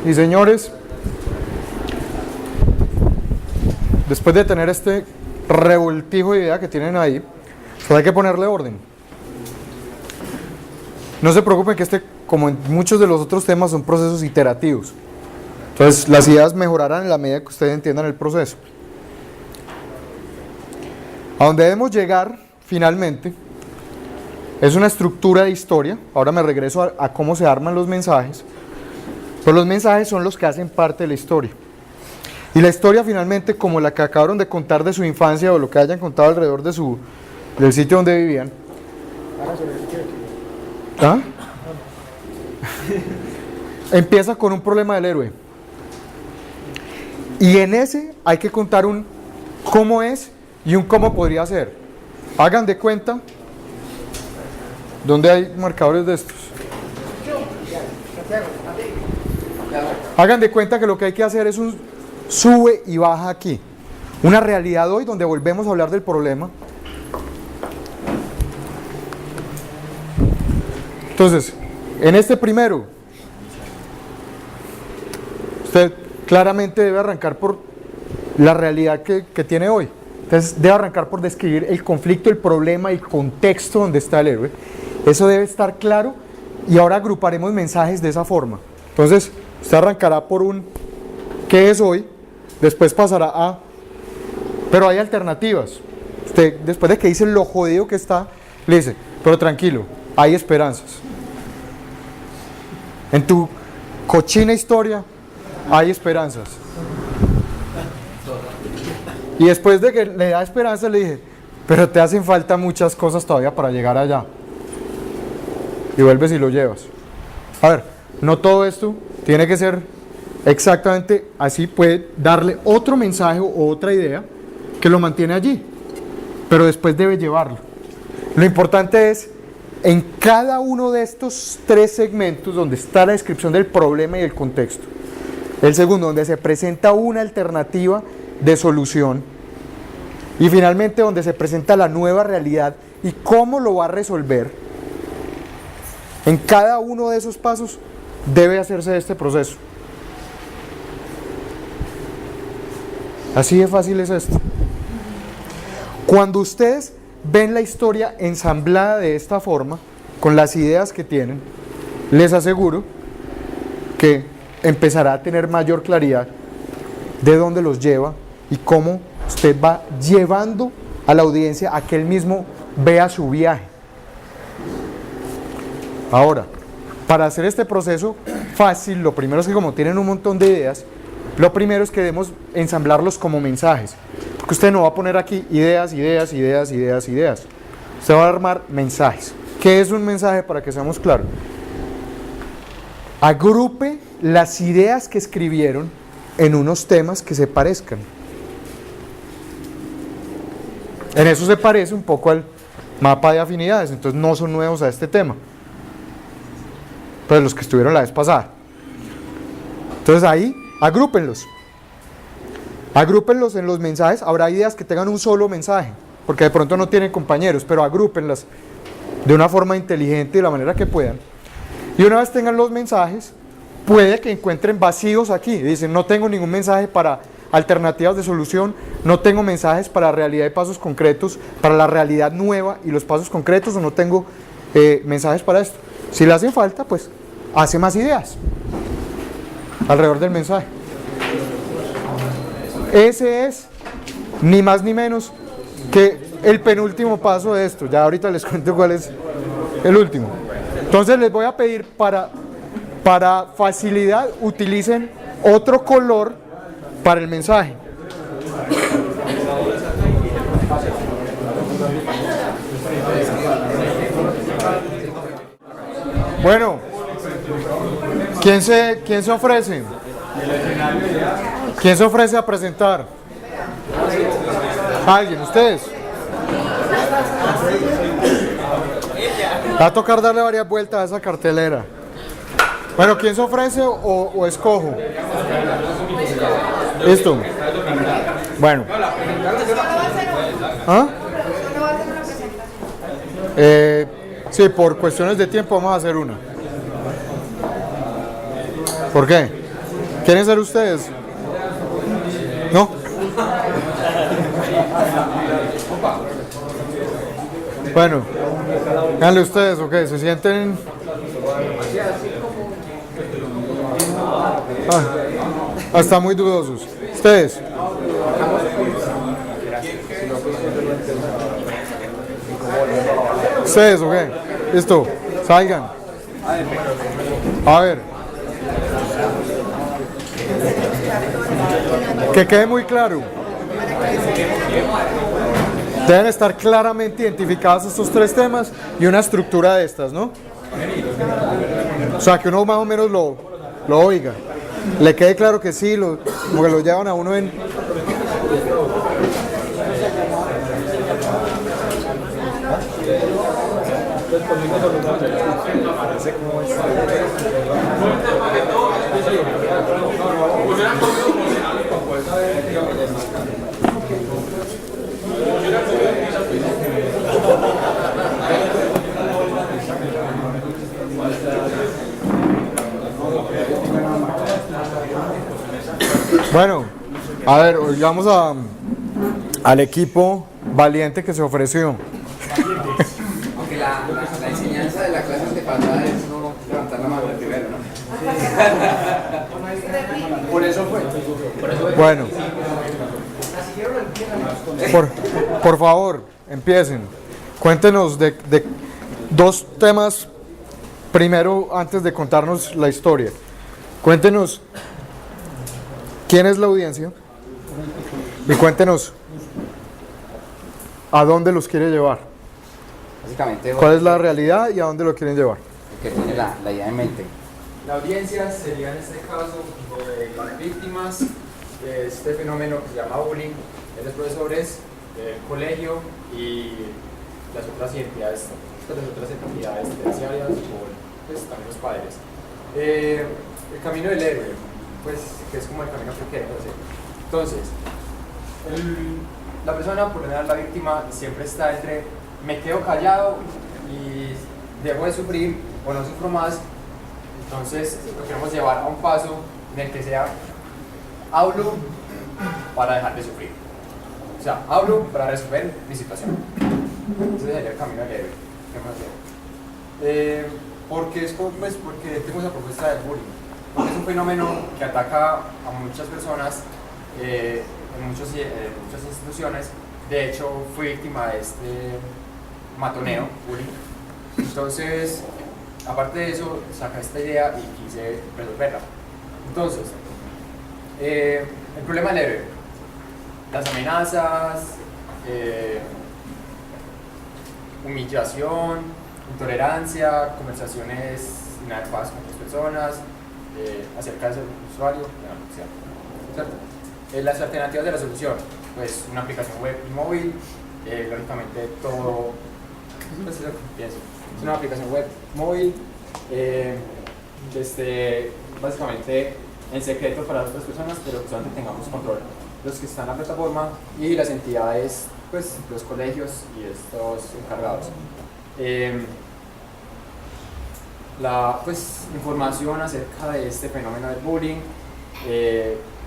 y señores, después de tener este revoltijo de idea que tienen ahí, pues hay que ponerle orden. No se preocupen que como en muchos de los otros temas, son procesos iterativos. Entonces, las ideas mejorarán en la medida que ustedes entiendan el proceso. A donde debemos llegar, finalmente, es una estructura de historia. Ahora me regreso a cómo se arman los mensajes. Pues los mensajes son los que hacen parte de la historia. Y la historia finalmente, como la que acabaron de contar de su infancia o lo que hayan contado alrededor del sitio donde vivían. ¿Ah? Empieza con un problema del héroe. Y en ese hay que contar un cómo es y un cómo podría ser. Hagan de cuenta. ¿Dónde hay marcadores de estos? Hagan de cuenta que lo que hay que hacer es un sube y baja aquí. Una realidad hoy donde volvemos a hablar del problema. Entonces, en este primero, usted claramente debe arrancar por la realidad que tiene hoy. Entonces, debe arrancar por describir el conflicto, el problema, el contexto donde está el héroe. Eso debe estar claro y ahora agruparemos mensajes de esa forma. Entonces, usted arrancará por un ¿qué es hoy? Después pasará a pero hay alternativas. Usted, después de que dice lo jodido que está, le dice, pero tranquilo, hay esperanzas. En tu cochina historia hay esperanzas. Y después de que le da esperanza, le dije, pero te hacen falta muchas cosas todavía para llegar allá. Y vuelves y lo llevas. A ver, no todo esto tiene que ser exactamente así, puede darle otro mensaje o otra idea que lo mantiene allí, pero después debe llevarlo. Lo importante es, en cada uno de estos 3 segmentos donde está la descripción del problema y el contexto, el segundo donde se presenta una alternativa de solución y finalmente donde se presenta la nueva realidad y cómo lo va a resolver. En cada uno de esos pasos debe hacerse este proceso. Así de fácil es esto. Cuando ustedes ven la historia ensamblada de esta forma, con las ideas que tienen, les aseguro que empezará a tener mayor claridad de dónde los lleva y cómo usted va llevando a la audiencia a que él mismo vea su viaje. Ahora, para hacer este proceso fácil, lo primero es que como tienen un montón de ideas, lo primero es que debemos ensamblarlos como mensajes. Porque usted no va a poner aquí ideas. Usted va a armar mensajes. ¿Qué es un mensaje para que seamos claros? Agrupe las ideas que escribieron en unos temas que se parezcan. En eso se parece un poco al mapa de afinidades, entonces no son nuevos a este tema. Pues los que estuvieron la vez pasada. Entonces ahí, agrúpenlos. Agrúpenlos en los mensajes. Habrá ideas que tengan un solo mensaje, porque de pronto no tienen compañeros, pero agrúpenlas de una forma inteligente, de la manera que puedan. Y una vez tengan los mensajes, puede que encuentren vacíos aquí. Dicen, no tengo ningún mensaje para alternativas de solución, no tengo mensajes para realidad y pasos concretos, para la realidad nueva y los pasos concretos, o no tengo mensajes para esto. Si le hacen falta, pues hace más ideas alrededor del mensaje. Ese es ni más ni menos que el penúltimo paso de esto. Ya ahorita les cuento cuál es el último. Entonces les voy a pedir para facilidad utilicen otro color para el mensaje. Bueno, ¿quién se ofrece? ¿Quién se ofrece a presentar? ¿Alguien? ¿Ustedes? Va a tocar darle varias vueltas a esa cartelera. Bueno, ¿quién se ofrece o escojo? Listo. Bueno. ¿Ah? Sí, por cuestiones de tiempo vamos a hacer una. ¿Por qué? ¿Quieren ser ustedes? ¿No? Bueno, háganle ustedes, ¿ok? ¿Se sienten? Están muy dudosos. ¿Ustedes? ¿Ustedes, ok? Listo, salgan. A ver. Que quede muy claro. Deben estar claramente identificados estos tres temas y una estructura de estas, ¿no? O sea, que uno más o menos lo oiga. Le quede claro que sí, como que lo llevan a uno en... Bueno, a ver, oigamos al equipo valiente que se ofreció. Aunque la enseñanza de la clase antepasada es no levantar la mano primero, ¿no? Por eso fue. Bueno, por favor, empiecen. Cuéntenos de dos temas primero antes de contarnos la historia. Cuéntenos quién es la audiencia y cuéntenos a dónde los quiere llevar. Básicamente, ¿Cuál es la realidad y a dónde lo quieren llevar? que tiene la idea en mente. La audiencia sería en este caso las víctimas de este fenómeno que se llama bullying, los profesores, el colegio y las otras entidades terciarias o pues, también los padres. El camino del héroe, pues que es como el camino que queremos hacer. Entonces, la persona, por lo general la víctima, siempre está entre me quedo callado y dejo de sufrir o no sufro más. Entonces lo queremos llevar a un paso en el que sea hablo para dejar de sufrir. O sea, hablo para resolver mi situación. Ese sería el camino del héroe. ¿Qué más hacer? Porque tengo esa propuesta del bullying. Porque es un fenómeno que ataca a muchas personas en muchas instituciones. De hecho, fui víctima de este matoneo, bullying. Entonces, aparte de eso, saca esta idea y quise resolverla. Entonces, el problema del héroe, las amenazas, humillación, intolerancia, conversaciones inadecuadas con otras personas, acerca del usuario, ¿cierto? Las alternativas de la solución, pues una aplicación web y móvil, lógicamente todo, pues es lo que pienso. Es una aplicación web móvil, básicamente en secreto para otras personas, pero que solamente tengamos control. Los que están en la plataforma y las entidades, pues los colegios y estos encargados. La información acerca de este fenómeno del bullying,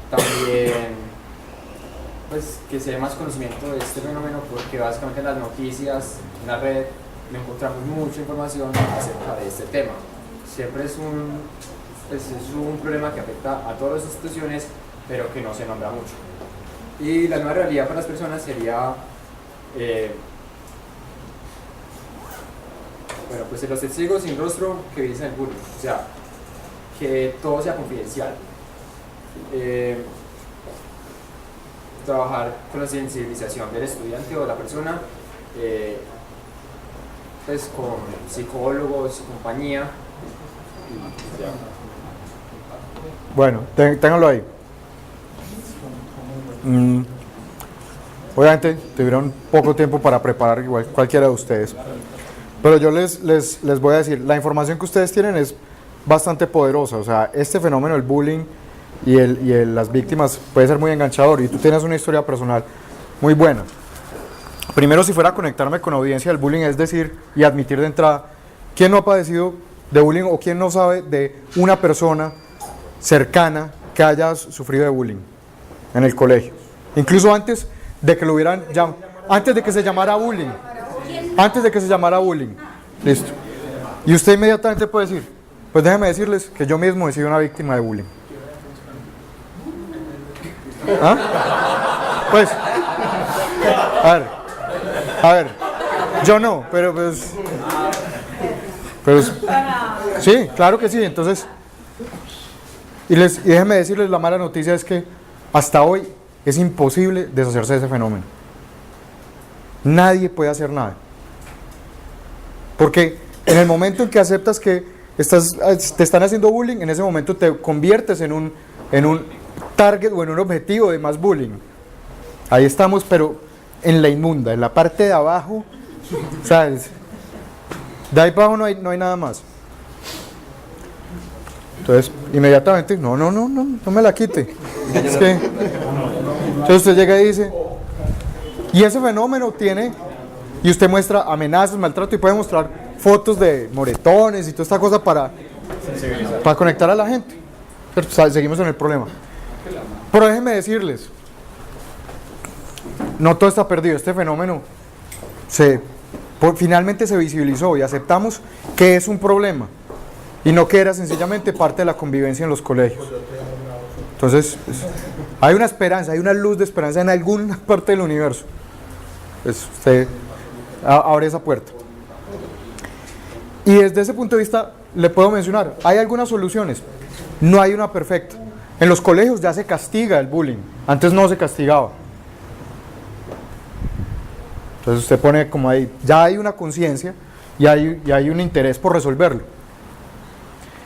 también pues que se dé más conocimiento de este fenómeno, porque básicamente en las noticias, en la red, no encontramos mucha información acerca de este tema. Siempre es un problema que afecta a todas las instituciones, pero que no se nombra mucho. Y la nueva realidad para las personas sería, bueno, pues los testigos sin rostro que dicen el bullying, o sea, que todo sea confidencial. Trabajar con la sensibilización del estudiante o de la persona, pues con psicólogos, compañía. Y ya. Bueno, ténganlo ahí. Obviamente tuvieron poco tiempo para preparar, igual cualquiera de ustedes. Pero yo les voy a decir, la información que ustedes tienen es bastante poderosa. O sea, este fenómeno del bullying y las víctimas puede ser muy enganchador. Y tú tienes una historia personal muy buena. Primero, si fuera a conectarme con la audiencia del bullying, es decir, y admitir de entrada, ¿quién no ha padecido de bullying o quién no sabe de una persona cercana que haya sufrido de bullying en el colegio? Incluso antes de que lo hubieran antes de que se llamara bullying. Antes de que se llamara bullying. Listo. Y usted inmediatamente puede decir, pues déjeme decirles que yo mismo he sido una víctima de bullying. ¿Ah? Pues, a ver, yo no, pero pues, sí, claro que sí. Entonces, y déjenme decirles, la mala noticia es que hasta hoy es imposible deshacerse de ese fenómeno. Nadie puede hacer nada. Porque en el momento en que aceptas que te están haciendo bullying, en ese momento te conviertes en un target o en un objetivo de más bullying. Ahí estamos, pero en la inmunda, en la parte de abajo, ¿sabes? De ahí para abajo no hay nada más. Entonces, inmediatamente, no me la quite. Es que, entonces usted llega y dice, y ese fenómeno tiene, y usted muestra amenazas, maltrato, y puede mostrar fotos de moretones y toda esta cosa para conectar a la gente. Pero seguimos en el problema. Pero déjenme decirles, no todo está perdido. Este fenómeno finalmente se visibilizó y aceptamos que es un problema y no que era sencillamente parte de la convivencia en los colegios. Entonces, hay una esperanza, hay una luz de esperanza en alguna parte del universo. Pues usted abre esa puerta. Y desde ese punto de vista le puedo mencionar, hay algunas soluciones, no hay una perfecta. En los colegios ya se castiga el bullying, antes no se castigaba. Entonces usted pone como ahí, ya hay una conciencia y hay un interés por resolverlo.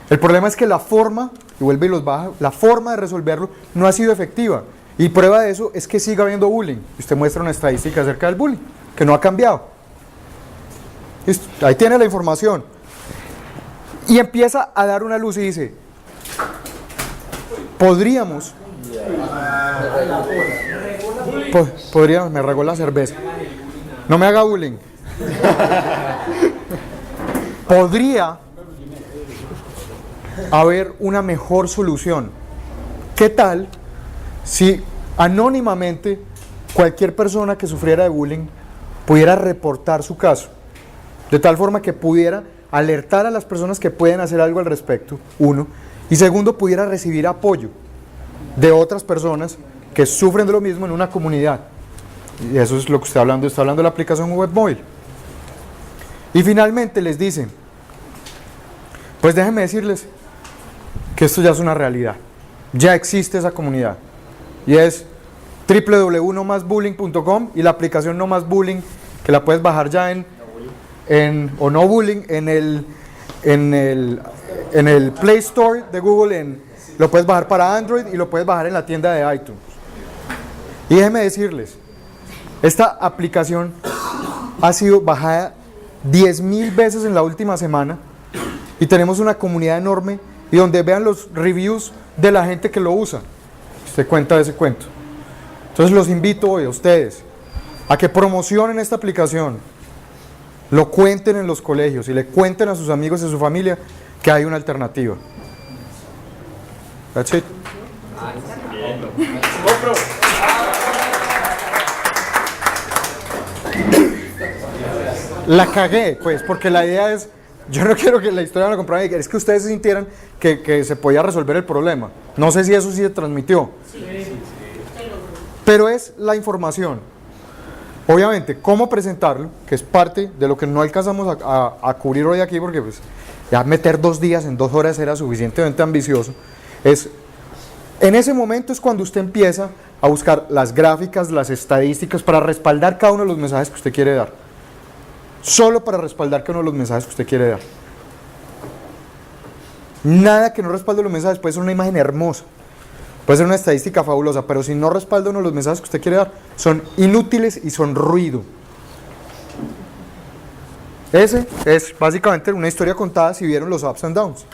El problema es que la forma, y vuelve y los baja, la forma de resolverlo no ha sido efectiva. Y prueba de eso es que sigue habiendo bullying. Y usted muestra una estadística acerca del bullying, que no ha cambiado. Listo, ahí tiene la información. Y empieza a dar una luz y dice, podríamos, me regó la cerveza. No me haga bullying. Podría haber una mejor solución. ¿Qué tal si anónimamente cualquier persona que sufriera de bullying pudiera reportar su caso? De tal forma que pudiera alertar a las personas que pueden hacer algo al respecto, uno, y segundo, pudiera recibir apoyo de otras personas que sufren de lo mismo en una comunidad. Y eso es lo que está hablando de la aplicación web móvil. Y finalmente les dicen, pues déjenme decirles que esto ya es una realidad, ya existe esa comunidad, y es www.nomasbullying.com y la aplicación No Más Bullying, que la puedes bajar ya o No Bullying en el Play Store de Google, lo puedes bajar para Android y lo puedes bajar en la tienda de iTunes. Y déjenme decirles, esta aplicación ha sido bajada 10.000 veces en la última semana y tenemos una comunidad enorme, y donde vean los reviews de la gente que lo usa, usted cuenta de ese cuento. Entonces los invito hoy a ustedes a que promocionen esta aplicación, lo cuenten en los colegios y le cuenten a sus amigos y a su familia que hay una alternativa. That's it. La cagué, pues, porque la idea es, yo no quiero que la historia me la compraran, es que ustedes sintieran que se podía resolver el problema. No sé si eso sí se transmitió. pero es la información. Obviamente, cómo presentarlo, que es parte de lo que no alcanzamos a cubrir hoy aquí, porque pues ya meter 2 días en 2 horas era suficientemente ambicioso, en ese momento es cuando usted empieza a buscar las gráficas, las estadísticas para respaldar cada uno de los mensajes que usted quiere dar. Solo para respaldar cada uno de los mensajes que usted quiere dar. Nada que no respalde los mensajes, puede ser una imagen hermosa, puede ser una estadística fabulosa, pero si no respalda uno de los mensajes que usted quiere dar, son inútiles y son ruido. Ese es básicamente una historia contada si vieron los ups and downs.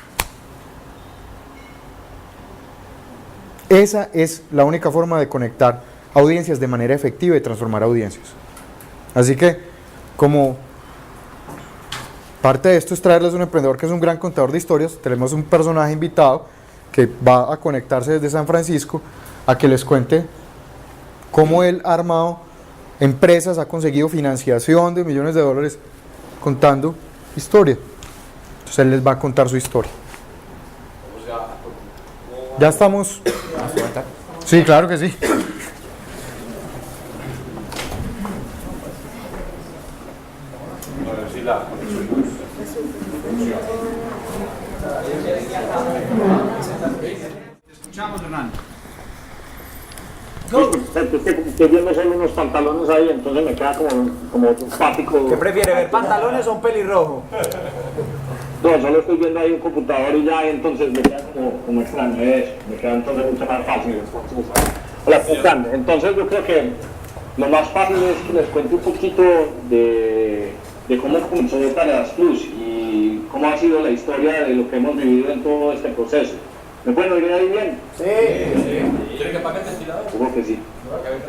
Esa es la única forma de conectar audiencias de manera efectiva y transformar audiencias. Así que, como parte de esto es traerles un emprendedor que es un gran contador de historias, tenemos un personaje invitado que va a conectarse desde San Francisco a que les cuente cómo él ha armado empresas, ha conseguido financiación de millones de dólares contando historia. Entonces él les va a contar su historia. Ya estamos. Sí, claro que sí. Escuchamos, Hernán. Que viendo solo unos pantalones ahí, entonces me queda como simpático. ¿Qué prefiere, ver pantalones o un pelirrojo? No, solo estoy viendo ahí un computador y ya, entonces me queda como extraño eso, me queda entonces mucho más fácil. Hola, ¿cómo están? Entonces yo creo que lo más fácil es que les cuente un poquito de cómo comenzó Tareas Plus y cómo ha sido la historia de lo que hemos vivido en todo este proceso. ¿Me pueden oír ahí bien? Sí. ¿Quiere que apague el ventilador? Supongo que sí.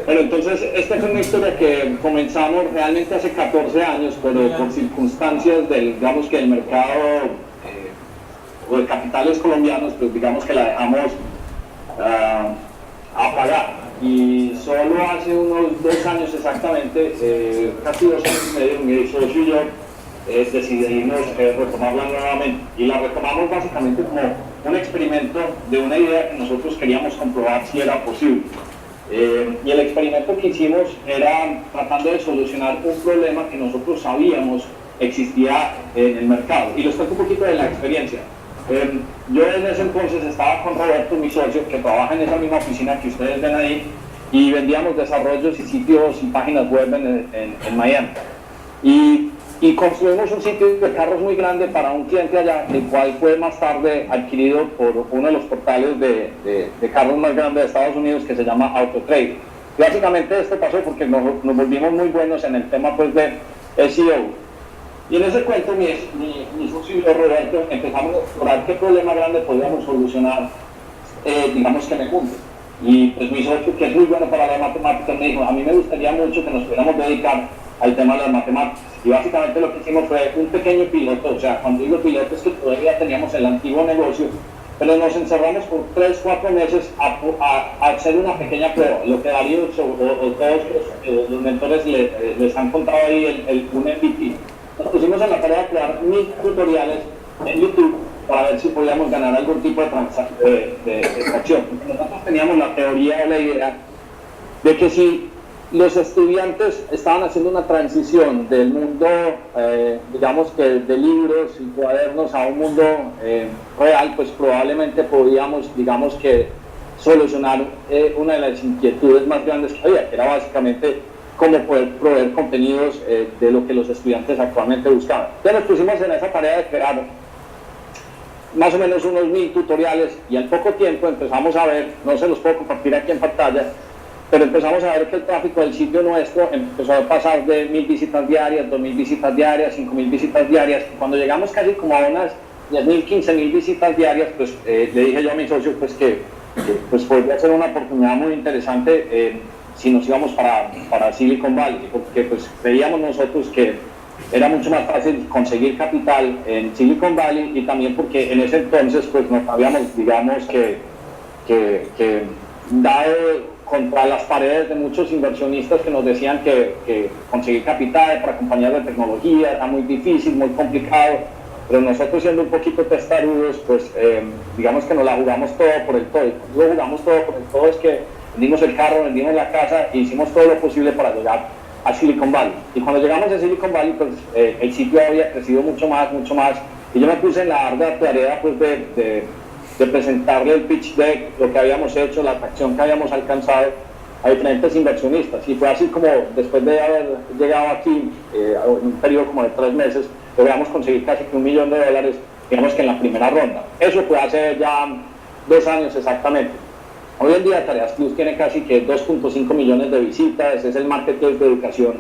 Bueno, entonces esta es una historia que comenzamos realmente hace 14 años, pero por circunstancias del mercado o de capitales colombianos, pues digamos que la dejamos apagar. Y solo hace unos 2 años exactamente, casi 2 años y medio, mi socio y yo decidimos retomarla nuevamente. Y la retomamos básicamente como un experimento de una idea que nosotros queríamos comprobar si era posible. Y el experimento que hicimos era tratando de solucionar un problema que nosotros sabíamos existía en el mercado. Y les cuento un poquito de la experiencia. Yo en ese entonces estaba con Roberto, mi socio, que trabaja en esa misma oficina que ustedes ven ahí, y vendíamos desarrollos y sitios y páginas web en Miami. Y construimos un sitio de carros muy grande para un cliente allá, el cual fue más tarde adquirido por uno de los portales de carros más grandes de Estados Unidos, que se llama AutoTrade. Y básicamente esto pasó porque nos volvimos muy buenos en el tema pues, de SEO. Y en ese cuento mi socio y yo, Roberto, empezamos a explorar qué problema grande podíamos solucionar, digamos que me junte. Y pues mi socio, que es muy bueno para las matemáticas, me dijo, a mí me gustaría mucho que nos pudiéramos dedicar al tema de las matemáticas. Y básicamente lo que hicimos fue un pequeño piloto, o sea, cuando digo piloto es que todavía teníamos el antiguo negocio, pero nos encerramos por 3-4 meses a hacer una pequeña prueba, lo que Darío o todos los mentores les han contado ahí, un MVP. Nos pusimos en la tarea de crear 1000 tutoriales en YouTube para ver si podíamos ganar algún tipo de transacción. Nosotros teníamos la teoría o la idea de que si los estudiantes estaban haciendo una transición del mundo, digamos que de libros y cuadernos a un mundo real, pues probablemente podíamos, digamos que, solucionar una de las inquietudes más grandes que había, que era básicamente cómo poder proveer contenidos de lo que los estudiantes actualmente buscaban. Entonces nos pusimos en esa tarea de crear más o menos unos 1000 tutoriales y al poco tiempo empezamos a ver, no se los puedo compartir aquí en pantalla, pero empezamos a ver que el tráfico del sitio nuestro empezó a pasar de 1000 visitas diarias, 2000 visitas diarias, 5000 visitas diarias. Cuando llegamos casi como a unas 10.000, 15.000 visitas diarias, pues le dije yo a mi socio pues que pues podría ser una oportunidad muy interesante si nos íbamos para Silicon Valley, porque pues veíamos nosotros que era mucho más fácil conseguir capital en Silicon Valley y también porque en ese entonces pues nos habíamos, digamos que dado contra las paredes de muchos inversionistas que nos decían que conseguir capital para compañías de tecnología era muy difícil, muy complicado, pero nosotros siendo un poquito testarudos, pues digamos que nos la jugamos todo por el todo. Lo jugamos todo por el todo es que vendimos el carro, vendimos la casa e hicimos todo lo posible para llegar a Silicon Valley. Y cuando llegamos a Silicon Valley, pues el sitio había crecido mucho más, y yo me puse en la ardua tarea pues, de presentarle el pitch deck, lo que habíamos hecho, la atracción que habíamos alcanzado a diferentes inversionistas. Y fue así como, después de haber llegado aquí, en un periodo como de 3 meses, logramos conseguir casi que $1 millón, digamos que en la primera ronda. Eso fue hace ya 2 años exactamente. Hoy en día Tareas Plus tiene casi que 2.5 millones de visitas, es el marketplace de educación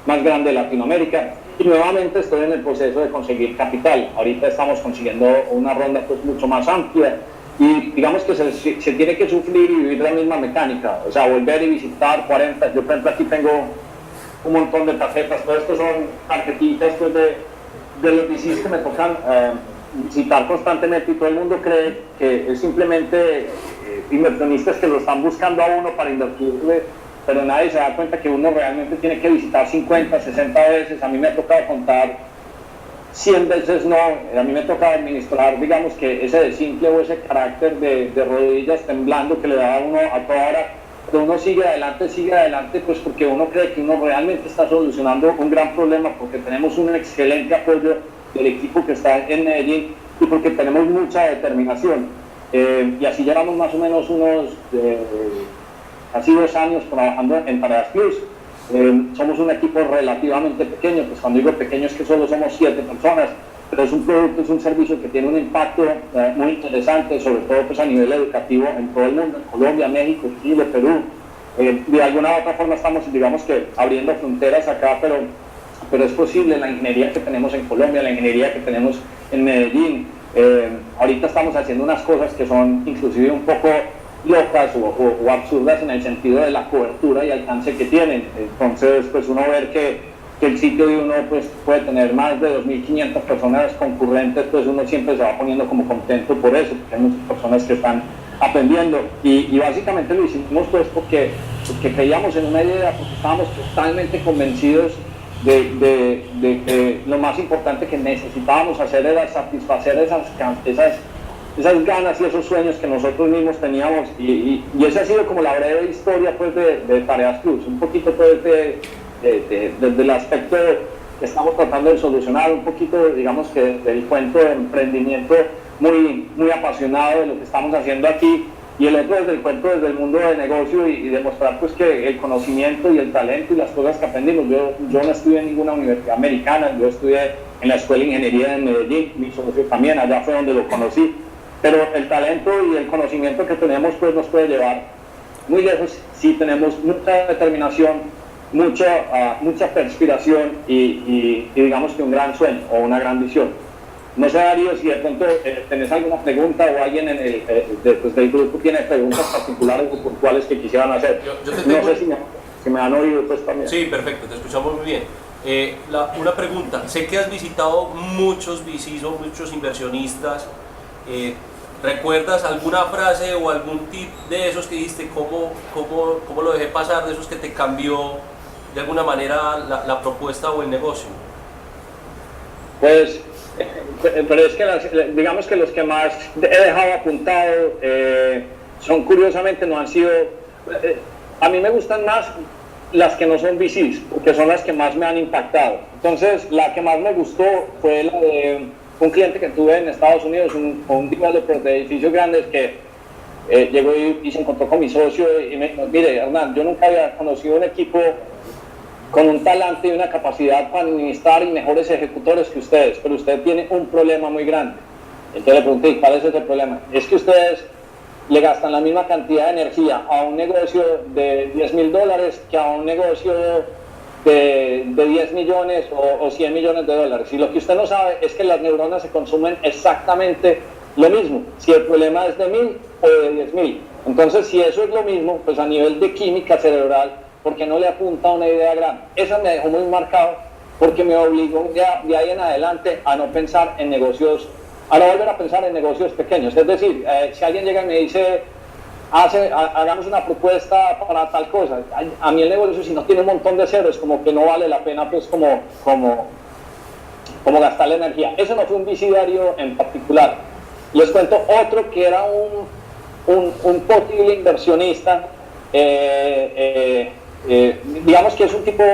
más grande de Latinoamérica, y nuevamente estoy en el proceso de conseguir capital. Ahorita estamos consiguiendo una ronda pues mucho más amplia, y digamos que se tiene que sufrir y vivir la misma mecánica, o sea, volver y visitar 40, yo por ejemplo aquí tengo un montón de tarjetas, todo esto son tarjetitas pues, de los VCs que me tocan visitar constantemente, y todo el mundo cree que es simplemente inversionistas que lo están buscando a uno para invertirle, pero nadie se da cuenta que uno realmente tiene que visitar 50, 60 veces. A mí me ha tocado contar 100 veces no, a mí me toca administrar, digamos que ese desinfle o ese carácter de rodillas temblando que le da a uno a toda hora, pero uno sigue adelante, pues porque uno cree que uno realmente está solucionando un gran problema, porque tenemos un excelente apoyo del equipo que está en Medellín y porque tenemos mucha determinación. Y así llevamos más o menos unos casi 2 años trabajando en Tareas Plus. Somos un equipo relativamente pequeño, pues cuando digo pequeño es que solo somos 7 personas, pero es un producto, es un servicio que tiene un impacto muy interesante, sobre todo pues a nivel educativo en todo el mundo, en Colombia, México, Chile, Perú. De alguna u otra forma estamos, digamos que abriendo fronteras acá, pero es posible la ingeniería que tenemos en Colombia, la ingeniería que tenemos en Medellín. Ahorita estamos haciendo unas cosas que son inclusive un poco locas o absurdas en el sentido de la cobertura y alcance que tienen. Entonces, pues uno ver que el sitio de uno pues, puede tener más de 2.500 personas concurrentes, pues uno siempre se va poniendo como contento por eso, porque hay muchas personas que están aprendiendo. Y básicamente lo hicimos pues porque creíamos en una idea, porque estábamos totalmente convencidos de que lo más importante que necesitábamos hacer era satisfacer esas ganas y esos sueños que nosotros mismos teníamos, y esa ha sido como la breve historia pues de Tareas Plus, un poquito pues desde el aspecto que estamos tratando de solucionar, un poquito digamos que del cuento de emprendimiento muy apasionado de lo que estamos haciendo aquí, y el otro desde el cuento desde el mundo de negocio y demostrar pues que el conocimiento y el talento y las cosas que aprendimos. Yo no estudié en ninguna universidad americana, yo estudié en la Escuela de Ingeniería de Medellín, mi socio también, allá fue donde lo conocí, pero el talento y el conocimiento que tenemos pues nos puede llevar muy lejos si tenemos mucha determinación, mucha perspiración y digamos que un gran sueño o una gran visión. No sé, Darío, si de pronto tenés alguna pregunta o alguien del grupo tiene preguntas particulares o puntuales que quisieran hacer. Yo te tengo... No sé si me han oído pues también. Sí, perfecto, te escuchamos muy bien. Una pregunta, sé que has visitado muchos VCs o muchos inversionistas. ¿Recuerdas alguna frase o algún tip de esos que dijiste, cómo lo dejé pasar, de esos que te cambió de alguna manera la propuesta o el negocio? Pues, pero es que digamos que los que más he dejado apuntado son, curiosamente, no han sido... a mí me gustan más las que no son VCs, porque son las que más me han impactado. Entonces, la que más me gustó fue la de un cliente que tuve en Estados Unidos, un developer de edificios grandes que llegó y se encontró con mi socio y me dijo, mire, Hernán, yo nunca había conocido un equipo con un talante y una capacidad para administrar y mejores ejecutores que ustedes, pero usted tiene un problema muy grande. Entonces le pregunté, ¿cuál es ese problema? Es que ustedes le gastan la misma cantidad de energía a un negocio de $10.000 que a un negocio de 10 millones o 100 millones de dólares. Y lo que usted no sabe es que las neuronas se consumen exactamente lo mismo, si el problema es de 1.000 o de 10.000. Entonces, si eso es lo mismo, pues a nivel de química cerebral, ¿por qué no le apunta a una idea grande? Esa me dejó muy marcado porque me obligó de ahí en adelante a no pensar en negocios, a no volver a pensar en negocios pequeños. Es decir, si alguien llega y me dice, hagamos una propuesta para tal cosa, a mí el negocio, si no tiene un montón de ceros, como que no vale la pena pues como gastar la energía. Ese no fue un visidario en particular. Les cuento otro que era un posible inversionista digamos que es un tipo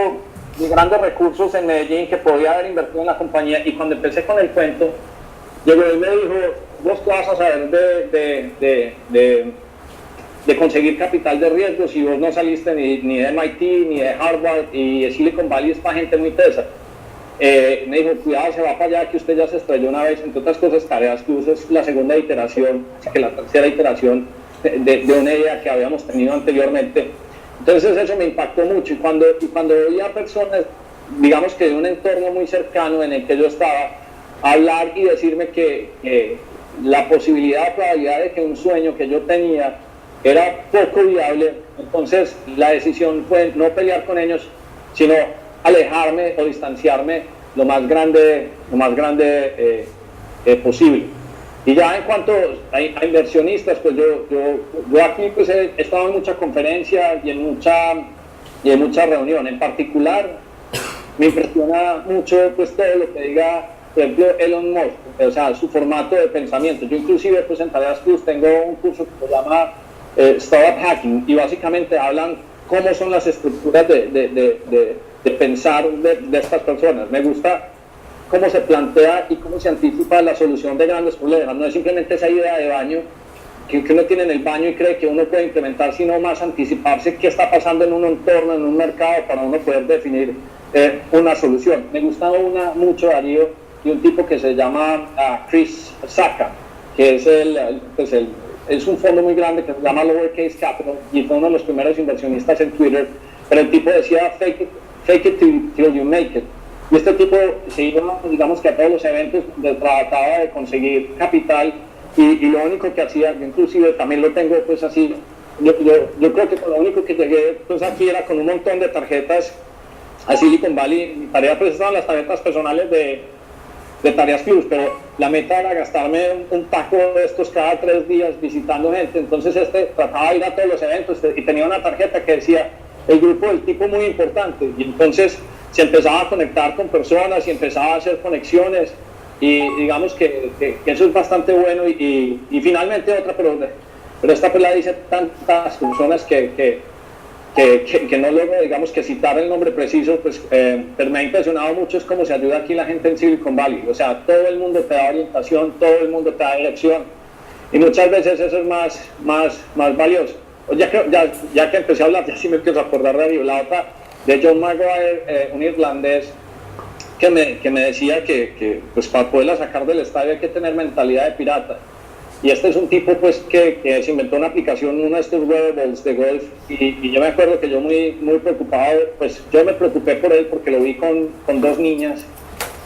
de grandes recursos en Medellín que podía haber invertido en la compañía, y cuando empecé con el cuento, llegó y me dijo, vos qué vas a saber de conseguir capital de riesgo si vos no saliste ni de MIT, ni de Harvard, y Silicon Valley es para gente muy tesa. Me dijo, cuidado, se va para allá que usted ya se estrelló una vez, entre otras cosas, Tareas Plus es la segunda iteración, así que la tercera iteración de una idea que habíamos tenido anteriormente. Entonces eso me impactó mucho, y cuando veía personas, digamos que de un entorno muy cercano en el que yo estaba, hablar y decirme que la posibilidad, probabilidad de que un sueño que yo tenía era poco viable, entonces la decisión fue no pelear con ellos, sino alejarme o distanciarme lo más grande posible. Y ya en cuanto a inversionistas, pues yo aquí pues he estado en mucha conferencia y en mucha reunión. En particular me impresiona mucho pues todo lo que diga, por ejemplo, Elon Musk, o sea, su formato de pensamiento. Yo inclusive pues en Tareas Plus tengo un curso que se llama Startup Hacking, y básicamente hablan cómo son las estructuras de pensar de estas personas. Me gusta cómo se plantea y cómo se anticipa la solución de grandes problemas. No es simplemente esa idea de baño que uno tiene en el baño y cree que uno puede implementar, sino más anticiparse qué está pasando en un entorno, en un mercado, para uno poder definir una solución. Me gusta mucho, Darío, y un tipo que se llama Chris Sacca, que es un fondo muy grande que se llama Lowercase Capital, y fue uno de los primeros inversionistas en Twitter, pero el tipo decía fake it till you make it. Y este tipo se iba, digamos que a todos los eventos donde trataba de conseguir capital, y lo único que hacía, yo inclusive también lo tengo pues así, yo creo que con lo único que llegué pues aquí era con un montón de tarjetas a Silicon Valley. Mi tarea pues estaban las tarjetas personales de Tareas Plus, pero la meta era gastarme un taco de estos cada 3 días visitando gente. Entonces trataba de ir a todos los eventos y tenía una tarjeta que decía el grupo del tipo muy importante, y entonces se empezaba a conectar con personas y empezaba a hacer conexiones, y digamos que eso es bastante bueno. Y finalmente otra, pero esta pues la dice tantas personas que no logro, digamos, que citar el nombre preciso, pues, pero me ha impresionado mucho es cómo se ayuda aquí la gente en Silicon Valley. O sea, todo el mundo te da orientación, todo el mundo te da dirección, y muchas veces eso es más valioso. Ya que empecé a hablar, ya sí me empiezo a acordar de la otra, de John Maguire, un irlandés, que me decía que pues para poderla sacar del estadio hay que tener mentalidad de pirata. Y este es un tipo pues que se inventó una aplicación, uno de estos wearables de golf, y yo me acuerdo que yo muy preocupado, pues yo me preocupé por él porque lo vi con 2 niñas,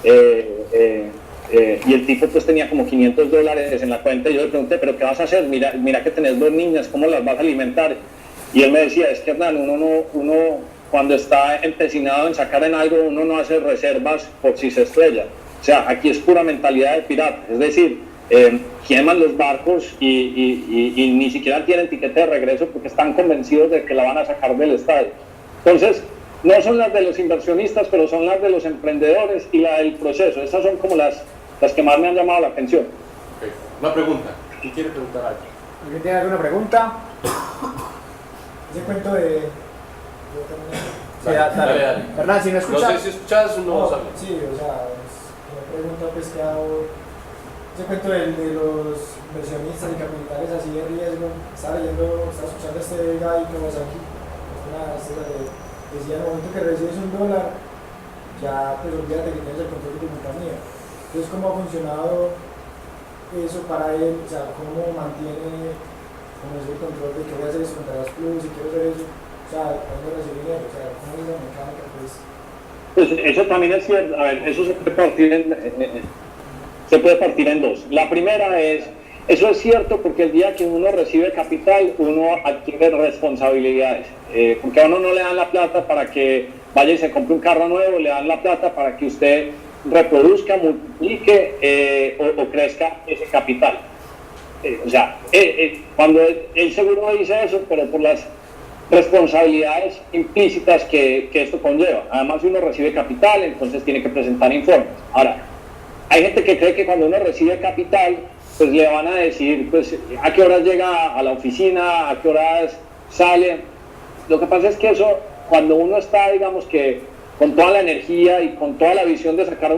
y el tipo pues tenía como $500 en la cuenta, y yo le pregunté, ¿pero qué vas a hacer? Mira que tenés 2 niñas, ¿cómo las vas a alimentar? Y él me decía, es que Hernán, uno cuando está empecinado en sacar en algo, uno no hace reservas por si se estrella. O sea, aquí es pura mentalidad de pirata, es decir, queman los barcos y ni siquiera tienen tiquete de regreso porque están convencidos de que la van a sacar del estadio. Entonces, no son las de los inversionistas, pero son las de los emprendedores y la del proceso. Esas son como las que más me han llamado la atención. Okay. Una pregunta. ¿Quién quiere preguntar algo? ¿Alguien tiene alguna pregunta? Ese cuento de... Sí, dale. Hernán, si no escuchas... No sé si escuchas o no sabes. Sí, o sea, una pregunta pues que hago... Ese cuento de los inversionistas y capitales así de riesgo, estaba escuchando a este guy que vas aquí, decía, en el momento que recibes $1, ya pues olvídate que tienes el control de tu compañía. Entonces, ¿cómo ha funcionado eso para él? O sea, ¿cómo mantiene ese control de que voy a hacer eso con Tareas Plus y quiero hacer eso? O sea, ¿cuándo recibe dinero? O sea, ¿cómo es la mecánica? Pues eso también es cierto. A ver, eso se puede partir en 2. La primera es, eso es cierto porque el día que uno recibe capital, uno adquiere responsabilidades. Porque a uno no le dan la plata para que vaya y se compre un carro nuevo, le dan la plata para que usted reproduzca, multiplique o crezca ese capital. O sea, cuando él seguro dice eso, pero por las responsabilidades implícitas que esto conlleva. Además, si uno recibe capital, entonces tiene que presentar informes. Ahora, hay gente que cree que cuando uno recibe capital, pues le van a decir pues a qué horas llega a la oficina, a qué horas sale. lo que pasa es que eso, cuando uno está, digamos que con toda la energía y con toda la visión de sacar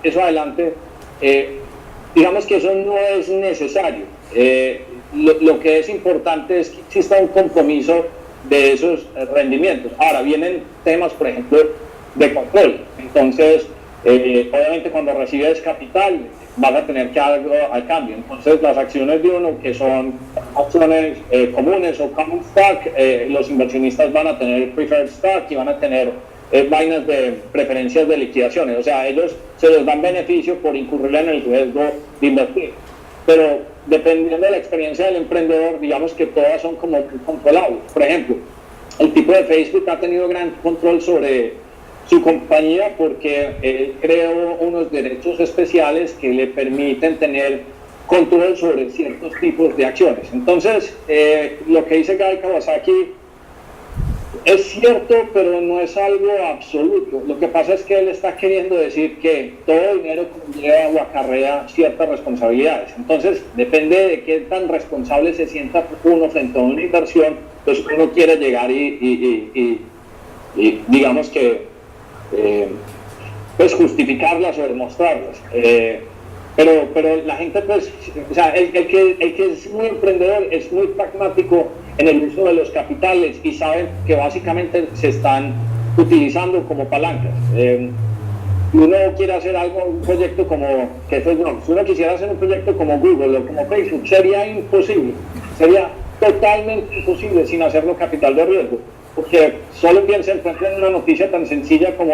eso adelante, digamos que eso no es necesario. Lo que es importante es que exista un compromiso de esos rendimientos. Ahora vienen temas, por ejemplo, de control. Entonces, obviamente cuando recibes capital vas a tener que dar algo al cambio. Entonces las acciones de uno que son acciones comunes o common stock, los inversionistas van a tener preferred stock y van a tener vainas de preferencias de liquidaciones. O sea, ellos se les dan beneficio por incurrir en el riesgo de invertir. Pero dependiendo de la experiencia del emprendedor, digamos que todas son como controlables. Por ejemplo, el tipo de Facebook ha tenido gran control sobre su compañía porque él creó unos derechos especiales que le permiten tener control sobre ciertos tipos de acciones. Entonces, lo que dice Guy Kawasaki es cierto, pero no es algo absoluto. Lo que pasa es que él está queriendo decir que todo dinero conlleva o acarrea ciertas responsabilidades. Entonces, depende de qué tan responsable se sienta uno frente a una inversión, pues uno quiere llegar y digamos que pues justificarlas o demostrarlas. Pero la gente, pues, o sea, el que es muy emprendedor es muy pragmático en el uso de los capitales y saben que básicamente se están utilizando como palancas. Si uno quiere hacer un proyecto como, si uno quisiera hacer un proyecto como Google o como Facebook, sería imposible, sería totalmente imposible sin hacerlo capital de riesgo. Porque solo piensen en una noticia tan sencilla como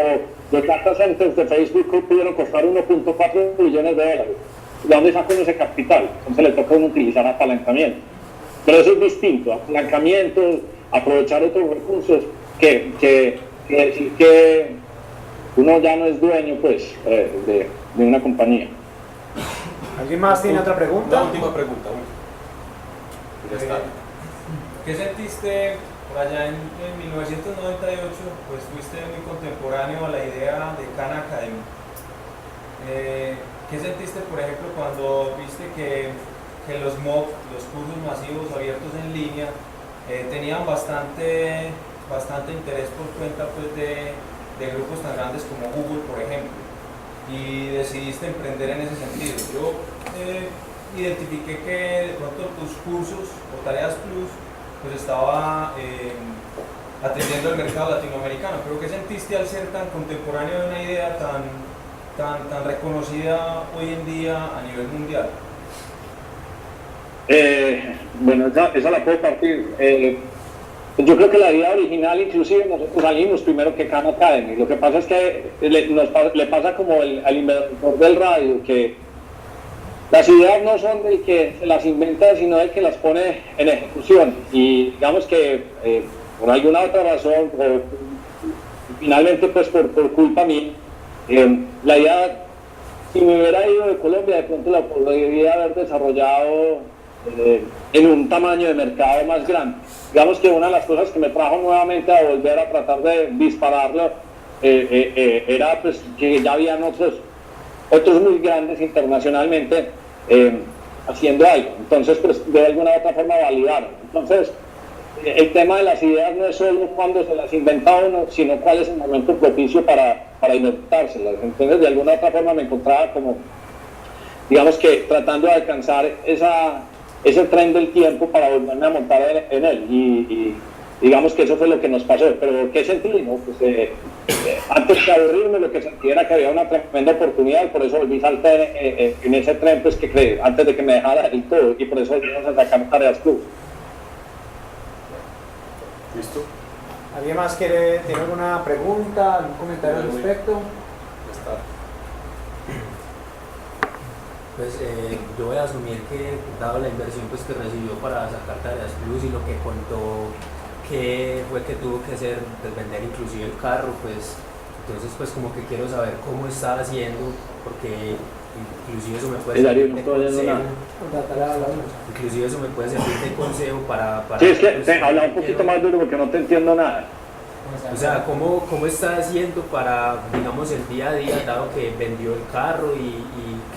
los data centers de Facebook pudieron costar 1.4 billones de dólares. ¿De dónde sacó ese capital? Entonces le toca a uno utilizar apalancamiento. Pero eso es distinto, apalancamiento, aprovechar otros recursos que decir que uno ya no es dueño pues de una compañía. ¿Alguien más tiene otra pregunta? Una última pregunta. Ya está. ¿Qué sentiste por allá en 1998? Pues fuiste muy contemporáneo a la idea de Khan Academy. ¿Qué sentiste, por ejemplo, cuando viste que los MOOC, los cursos masivos abiertos en línea, tenían bastante interés por cuenta pues, de grupos tan grandes como Google, por ejemplo, y decidiste emprender en ese sentido? Yo identifiqué que de pronto tus cursos o tareas plus pues estaba atendiendo el mercado latinoamericano, pero ¿qué sentiste al ser tan contemporáneo de una idea tan reconocida hoy en día a nivel mundial? Bueno, esa la puedo partir. Yo creo que la idea original, inclusive nosotros salimos primero que Khan Academy. Lo que pasa es que le pasa como al inventor del radio, que las ideas no son del que se las inventa, sino del que las pone en ejecución. Y digamos que por alguna otra razón, finalmente pues por culpa mía, la idea, si me hubiera ido de Colombia, de pronto la podría haber desarrollado en un tamaño de mercado más grande. Digamos que una de las cosas que me trajo nuevamente a volver a tratar de dispararlo era pues que ya habían otros muy grandes internacionalmente haciendo algo. Entonces pues de alguna u otra forma validaron. Entonces el tema de las ideas no es solo cuando se las inventa uno, sino cuál es el momento propicio para inventárselas. Entonces de alguna u otra forma me encontraba como, digamos que tratando de alcanzar ese tren del tiempo para volverme a montar en él, y digamos que eso fue lo que nos pasó. Pero ¿qué sentí? No, pues, antes de aburrirme, lo que sentí era que había una tremenda oportunidad, y por eso volví a saltar en ese tren, pues que antes de que me dejara el todo, y por eso volvimos a sacar tareas club. ¿Listo? ¿Alguien más tiene alguna pregunta, algún comentario al respecto? Ya está. Pues yo voy a asumir que, dado la inversión pues, que recibió para sacar tareas plus y lo que contó que fue que tuvo que hacer, pues, vender inclusive el carro, pues entonces pues como que quiero saber cómo está haciendo, porque inclusive eso me puede servir de consejo. Inclusive eso me puede servir de consejo para sí, es que habla un poquito más duro porque no te entiendo nada. O sea, ¿cómo está haciendo para, digamos, el día a día, dado que vendió el carro y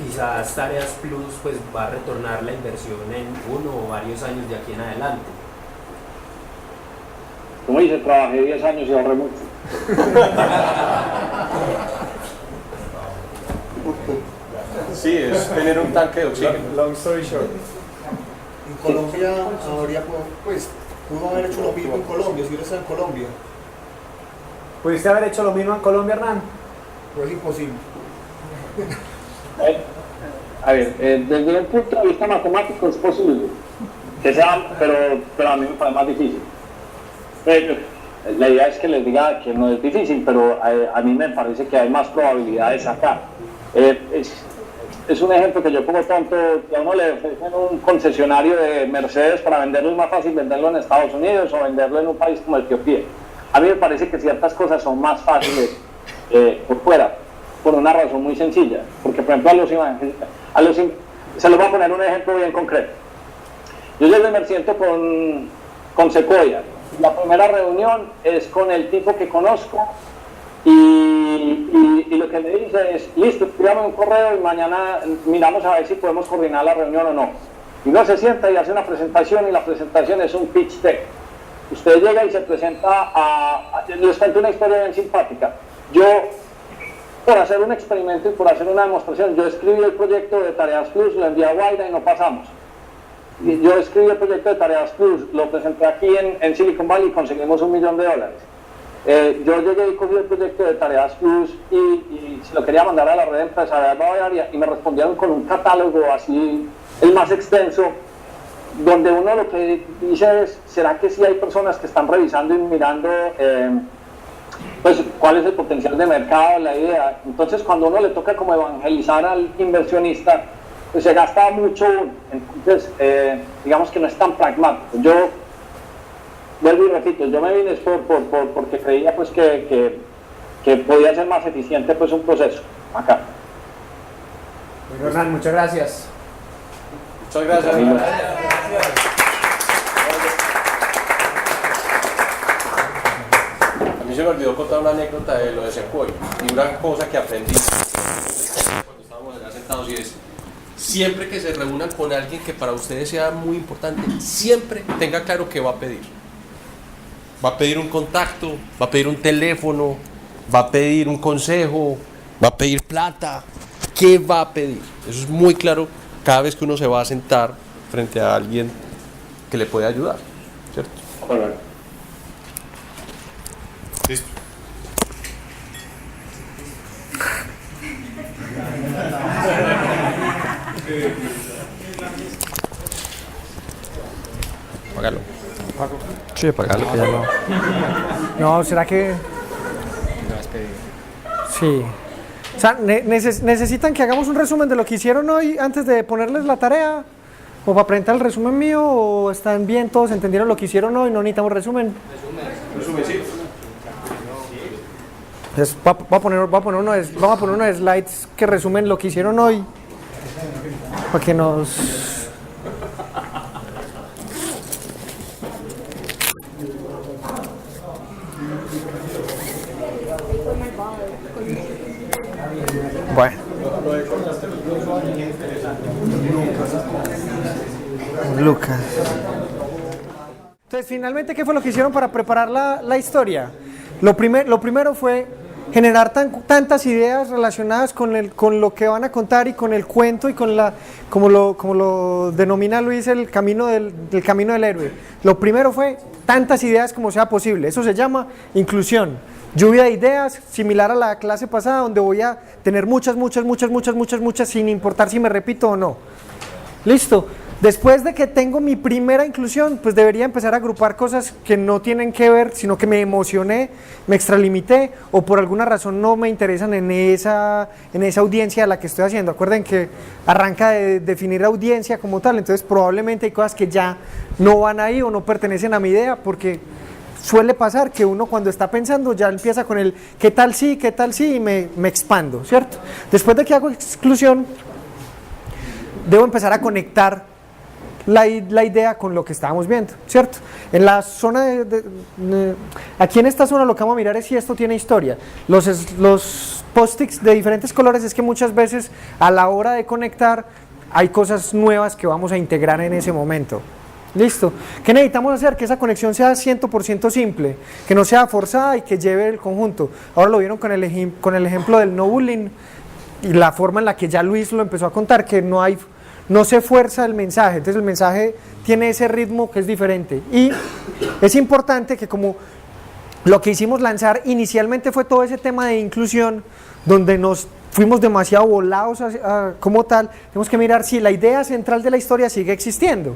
quizás Tareas Plus pues va a retornar la inversión en 1 o varios años de aquí en adelante? Como dice, trabajé 10 años y ahorré mucho. Sí, es tener un tanque de oxígeno. Long story short. En Colombia pudo haber hecho lo mismo en Colombia, si hubiera estado en Colombia. ¿Pudiste haber hecho lo mismo en Colombia, Hernán? Pero es imposible. A ver, desde el punto de vista matemático es posible que sea, pero a mí me parece más difícil. La idea es que les diga que no es difícil, pero a mí me parece que hay más probabilidades acá. Es un ejemplo que yo pongo tonto, que a uno le ofrecen un concesionario de Mercedes para venderlo, es más fácil venderlo en Estados Unidos o venderlo en un país como Etiopía. A mí me parece que ciertas cosas son más fáciles por fuera, por una razón muy sencilla, porque por ejemplo se les voy a poner un ejemplo bien concreto. Yo llego y me siento con Sequoia. La primera reunión es con el tipo que conozco y lo que me dice es, listo, escríbame un correo y mañana miramos a ver si podemos coordinar la reunión o no. Y uno se sienta y hace una presentación y la presentación es un pitch deck. Usted llega y se presenta les cuento una historia bien simpática. Yo, por hacer un experimento y por hacer una demostración, yo escribí el proyecto de Tareas Plus, lo envié a Guaira y no pasamos. Yo escribí el proyecto de Tareas Plus, lo presenté aquí en Silicon Valley y conseguimos $1 millón. Yo llegué y cogí el proyecto de Tareas Plus y se lo quería mandar a la red empresarial bavaria y me respondieron con un catálogo así, el más extenso, donde uno lo que dice es, ¿será que sí hay personas que están revisando y mirando pues cuál es el potencial de mercado, la idea? Entonces cuando uno le toca como evangelizar al inversionista, pues se gasta mucho, entonces digamos que no es tan pragmático. Yo vuelvo y repito, yo me vine porque creía pues que podía ser más eficiente pues un proceso acá. Bueno, Hernán, muchas gracias. Muchas gracias. A mí se me olvidó contar una anécdota de lo de Sequoia y una cosa que aprendí cuando estábamos allá sentados y es, siempre que se reúnan con alguien que para ustedes sea muy importante, siempre tenga claro qué va a pedir. Va a pedir un contacto, va a pedir un teléfono, va a pedir un consejo, va a pedir plata. ¿Qué va a pedir? Eso es muy claro cada vez que uno se va a sentar frente a alguien que le puede ayudar, ¿cierto? Correcto. Listo. Apágalo. Sí, apágalo, que ya no. No, ¿será que...? Sí. O sea, ¿necesitan que hagamos un resumen de lo que hicieron hoy antes de ponerles la tarea? ¿O para presentar el resumen mío? ¿O están bien todos? ¿Entendieron lo que hicieron hoy? ¿No necesitamos resumen? Resumen, sí. Entonces, vamos a poner uno de slides que resumen lo que hicieron hoy. Para que nos... Bueno. Lucas. Entonces, finalmente, ¿qué fue lo que hicieron para preparar la historia? Lo primero fue generar tantas ideas relacionadas con lo que van a contar y con el cuento y con como lo denomina Luis, el camino del camino del héroe. Lo primero fue tantas ideas como sea posible. Eso se llama inclusión. Lluvia de ideas, similar a la clase pasada, donde voy a tener muchas, sin importar si me repito o no. Listo. Después de que tengo mi primera inclusión, pues debería empezar a agrupar cosas que no tienen que ver, sino que me emocioné, me extralimité o por alguna razón no me interesan en esa audiencia a la que estoy haciendo. Acuerden que arranca de definir audiencia como tal, entonces probablemente hay cosas que ya no van ahí o no pertenecen a mi idea, porque suele pasar que uno cuando está pensando ya empieza con el qué tal sí, y me expando, ¿cierto? Después de que hago exclusión, debo empezar a conectar la idea con lo que estábamos viendo, ¿cierto? En la zona aquí en esta zona lo que vamos a mirar es si esto tiene historia. Los post-its de diferentes colores es que muchas veces a la hora de conectar hay cosas nuevas que vamos a integrar en ese momento. Listo. ¿Qué necesitamos hacer? Que esa conexión sea 100% simple, que no sea forzada y que lleve el conjunto. Ahora lo vieron con el ejemplo del no bullying y la forma en la que ya Luis lo empezó a contar, que no se fuerza el mensaje, entonces el mensaje tiene ese ritmo que es diferente. Y es importante que como lo que hicimos lanzar inicialmente fue todo ese tema de inclusión, donde nos fuimos demasiado volados como tal, tenemos que mirar si la idea central de la historia sigue existiendo,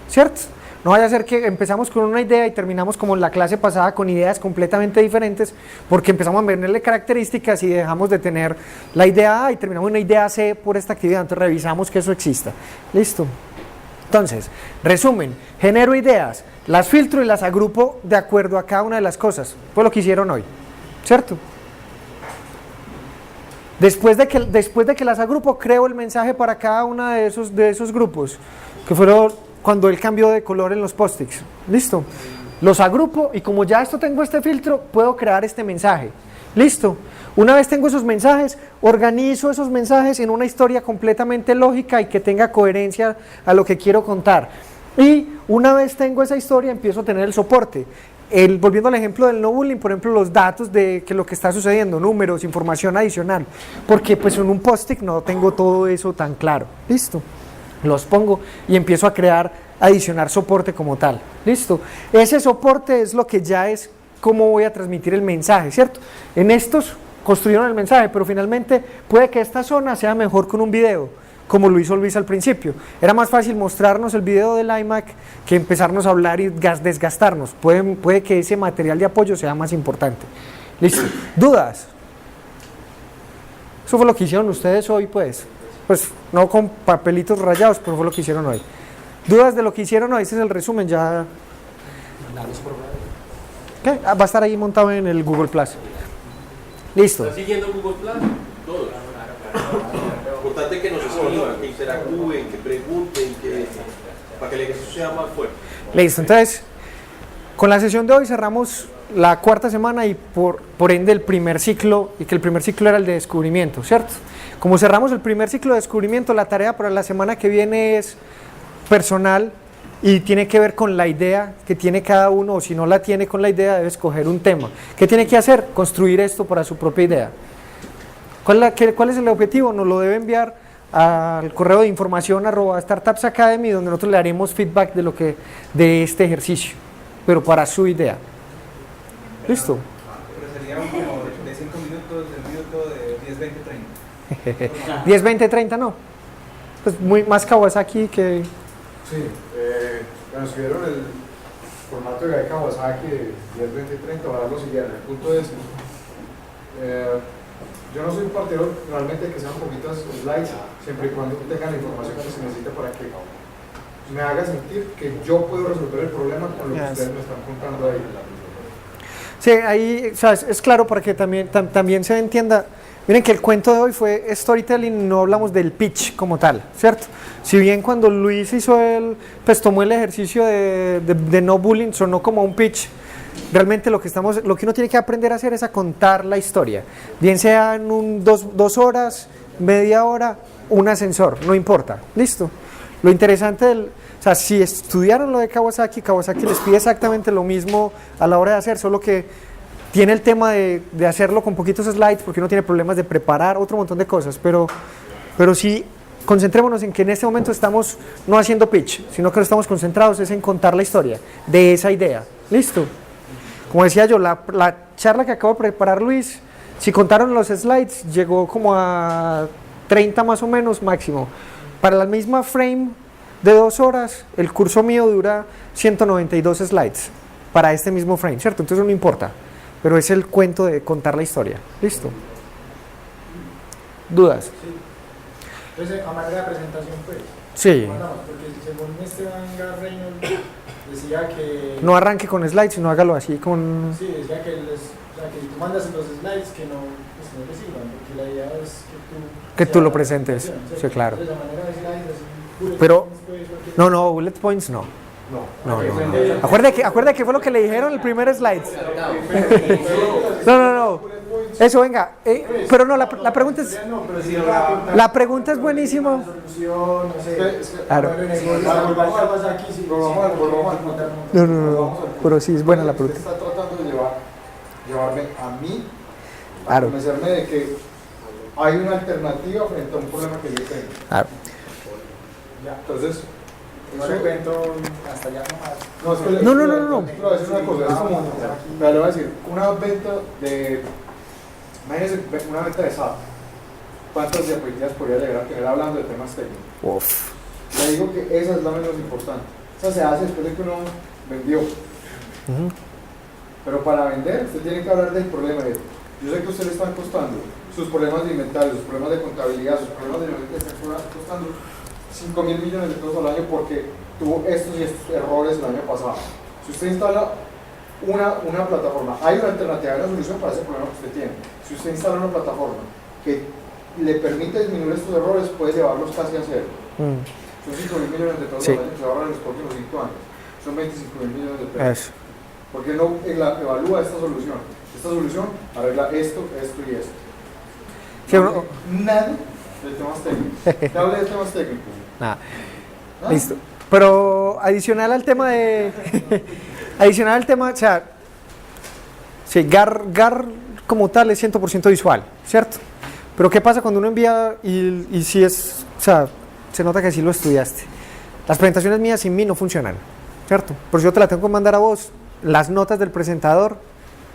¿cierto? No vaya a ser que empezamos con una idea y terminamos como en la clase pasada con ideas completamente diferentes, porque empezamos a verle características y dejamos de tener la idea A y terminamos en una idea C por esta actividad, entonces revisamos que eso exista. Listo. Entonces, resumen, genero ideas, las filtro y las agrupo de acuerdo a cada una de las cosas. Fue lo que hicieron hoy, ¿cierto? Después de que las agrupo, creo el mensaje para cada uno de esos grupos, que fueron cuando él cambió de color en los post-its. Listo. Los agrupo y como ya tengo este filtro, puedo crear este mensaje. Listo. Una vez tengo esos mensajes, organizo esos mensajes en una historia completamente lógica y que tenga coherencia a lo que quiero contar. Y una vez tengo esa historia, empiezo a tener el soporte. Volviendo al ejemplo del no bullying, por ejemplo, los datos de lo que está sucediendo, números, información adicional, porque pues en un post-it no tengo todo eso tan claro. Listo. Los pongo y empiezo a adicionar soporte como tal. Listo. Ese soporte es lo que ya es cómo voy a transmitir el mensaje, ¿cierto? En estos construyeron el mensaje, pero finalmente puede que esta zona sea mejor con un video, como lo hizo Luis al principio. Era más fácil mostrarnos el video del iMac que empezarnos a hablar y desgastarnos. Puede que ese material de apoyo sea más importante. Listo. ¿Dudas? Eso fue lo que hicieron ustedes hoy, pues no con papelitos rayados, pero fue lo que hicieron hoy. ¿Dudas de lo que hicieron hoy? Ese es el resumen, ya. ¿Qué? Va a estar ahí montado en el Google Plus. Listo. ¿Estás siguiendo Google Plus? Todos. Importante que nos escriban, que interactúen, que pregunten, para que el ejercicio sea más fuerte. Listo, entonces, con la sesión de hoy cerramos la cuarta semana y por ende el primer ciclo, y que el primer ciclo era el de descubrimiento, ¿cierto? Como cerramos el primer ciclo de descubrimiento, la tarea para la semana que viene es personal y tiene que ver con la idea que tiene cada uno, o si no la tiene con la idea, debe escoger un tema. ¿Qué tiene que hacer? Construir esto para su propia idea. ¿Cuál es el objetivo? Nos lo debe enviar al correo de información @Startups Academy, donde nosotros le haremos feedback de este ejercicio, pero para su idea. ¿Listo? Pero sería como de 5 minutos, de minuto de 10, 20, 30. 10, 20, 30 no. Pues más Kawasaki que... Sí, bueno, si vieron el formato de Kawasaki de 10, 20, 30, ahora lo siguieron. El punto es, yo no soy un partidario realmente de que sean poquitas slides, siempre y cuando tengan la información que se necesita para que me haga sentir que yo puedo resolver el problema con lo que ustedes me están contando ahí. Sí, ahí, o sea, es claro para que también se entienda. Miren que el cuento de hoy fue storytelling, no hablamos del pitch como tal, ¿cierto? Si bien cuando Luis pues tomó el ejercicio de no bullying, sonó como un pitch, realmente lo que uno tiene que aprender a hacer es a contar la historia, bien sea en 2 horas, media hora, un ascensor, no importa, listo. Lo interesante o sea, si estudiaron lo de Kawasaki les pide exactamente lo mismo a la hora de hacer, solo que tiene el tema de hacerlo con poquitos slides, porque uno tiene problemas de preparar otro montón de cosas, pero sí, concentrémonos en que en este momento estamos no haciendo pitch, sino que estamos concentrados es en contar la historia de esa idea. ¿Listo? Como decía yo, la charla que acabo de preparar Luis, si contaron los slides, llegó como a 30 más o menos máximo. Para la misma frame de 2 horas, el curso mío dura 192 slides para este mismo frame, ¿cierto? Entonces no importa, pero es el cuento de contar la historia. ¿Listo? ¿Dudas? Sí. Entonces, a manera de presentación, pues. Sí. Porque según Esteban Reynolds decía que... No arranque con slides, sino hágalo así con... Sí, decía que si tú mandas los slides que no te sirvan, porque la idea es que tú lo presentes. Sí, claro. Entonces, a manera de slides, así, pero, no, bullet points no. No. Acuérdate que fue lo que le dijeron el primer slide. No. Eso, venga. Pero no, la pregunta es... No, pero sí, La pregunta es buenísima. solución, no sé. Claro. Volvamos aquí, sí. No. Pero sí, es buena la pregunta. Está tratando de llevarme a mí a Claro. convencerme de que hay una alternativa frente a un problema que yo tengo. Claro. Ya, entonces, No le cuento hasta allá nomás. no, es que No. le voy a decir una cosa, es como, le voy a decir, una venta de, imagínese una venta de SAP, ¿cuántas diapositivas podría llegar a tener hablando de temas técnicos? Uf. Le digo que esa es la menos importante, esa se hace después de que uno vendió, pero para vender usted tiene que hablar del problema. Yo sé que a usted le están costando sus problemas de inventario, sus problemas de contabilidad, sus problemas de negocio, le están costando 5.000 millones de pesos al año porque tuvo estos y estos errores el año pasado. Si usted instala una plataforma, hay una alternativa, hay una solución para ese problema que usted tiene. Si usted instala una plataforma que le permite disminuir estos errores, puede llevarlos casi a cero. Son 5.000 millones de pesos al año que se ahorran en los próximos 5 años. Son 25.000 millones de pesos. ¿Por qué no evalúa esta solución? Esta solución arregla esto y esto. Nada de temas técnicos. ¿Te hable de temas técnicos? Nada. Listo. Pero adicional al tema adicional al tema, o sea, sí, GAR como tal es 100% visual, ¿cierto? Pero ¿qué pasa cuando uno envía y si es, o sea, se nota que sí lo estudiaste? Las presentaciones mías sin mí no funcionan, ¿cierto? Por si yo te la tengo que mandar a vos, las notas del presentador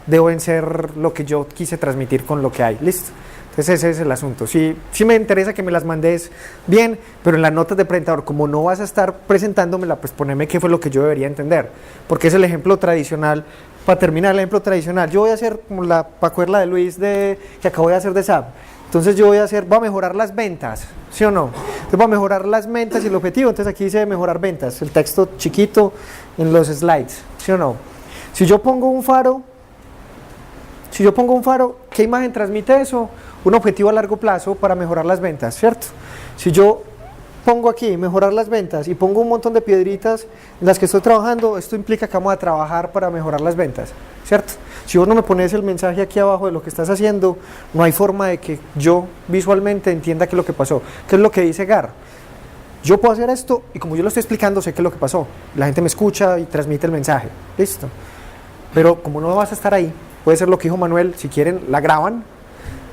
deben ser lo que yo quise transmitir con lo que hay, ¿listo? Entonces ese es el asunto. Sí me interesa que me las mandes bien, pero en las notas de presentador, como no vas a estar presentándomela, pues poneme qué fue lo que yo debería entender, porque es el ejemplo tradicional. Para terminar el ejemplo tradicional, yo voy a hacer como la pacuerla de Luis que acabo de hacer de SAP. Entonces yo voy a mejorar las ventas, ¿sí o no? Entonces voy a mejorar las ventas y el objetivo, entonces aquí dice mejorar ventas, el texto chiquito en los slides, ¿sí o no? Si yo pongo un faro, ¿qué imagen transmite eso? Un objetivo a largo plazo para mejorar las ventas, ¿cierto? Si yo pongo aquí mejorar las ventas y pongo un montón de piedritas en las que estoy trabajando, esto implica que vamos a trabajar para mejorar las ventas, ¿cierto? Si vos no me pones el mensaje aquí abajo de lo que estás haciendo, no hay forma de que yo visualmente entienda qué es lo que pasó. ¿Qué es lo que dice GAR? Yo puedo hacer esto y como yo lo estoy explicando, sé qué es lo que pasó. La gente me escucha y transmite el mensaje, listo. Pero como no vas a estar ahí, puede ser lo que dijo Manuel, si quieren la graban,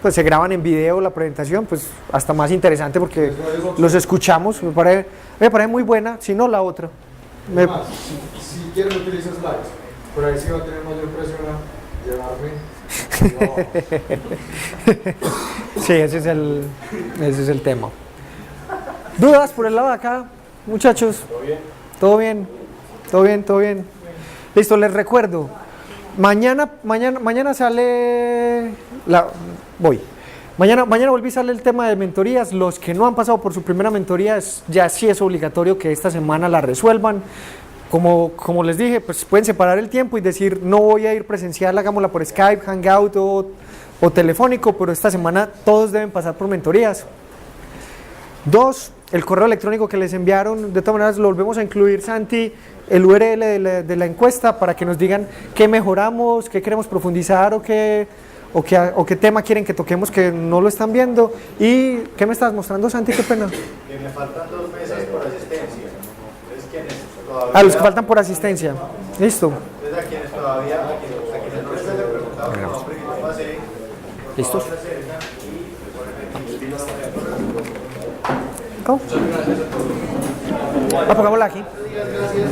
pues se graban en video la presentación, pues hasta más interesante porque los escuchamos, me parece muy buena, si no la otra. Además, si quieren utilizar slides, pero ahí sí va a tener mayor presión a llevarme. Sí, ese es el tema. ¿Dudas por el lado de acá, muchachos? ¿Todo bien? ¿Todo bien? ¿Todo bien? Listo, les recuerdo. Mañana sale Mañana vuelve y sale el tema de mentorías. Los que no han pasado por su primera mentoría, ya sí es obligatorio que esta semana la resuelvan. Como les dije, pues pueden separar el tiempo y decir, no voy a ir presencial, hagámosla por Skype, Hangout o telefónico, pero esta semana todos deben pasar por mentorías. 2, el correo electrónico que les enviaron, de todas maneras lo volvemos a incluir, Santi, el URL de la encuesta para que nos digan qué mejoramos, qué queremos profundizar o qué tema quieren que toquemos que no lo están viendo. ¿Y qué me estás mostrando, Santi? Qué pena. Que me faltan 2 mesas por asistencia. Entonces, quienes todavía... Los que faltan por asistencia. Listo. Entonces, a quienes no les haya preguntado, no pasé. ¿Listos? Muchas gracias a todos. Apagámosla aquí. Gracias.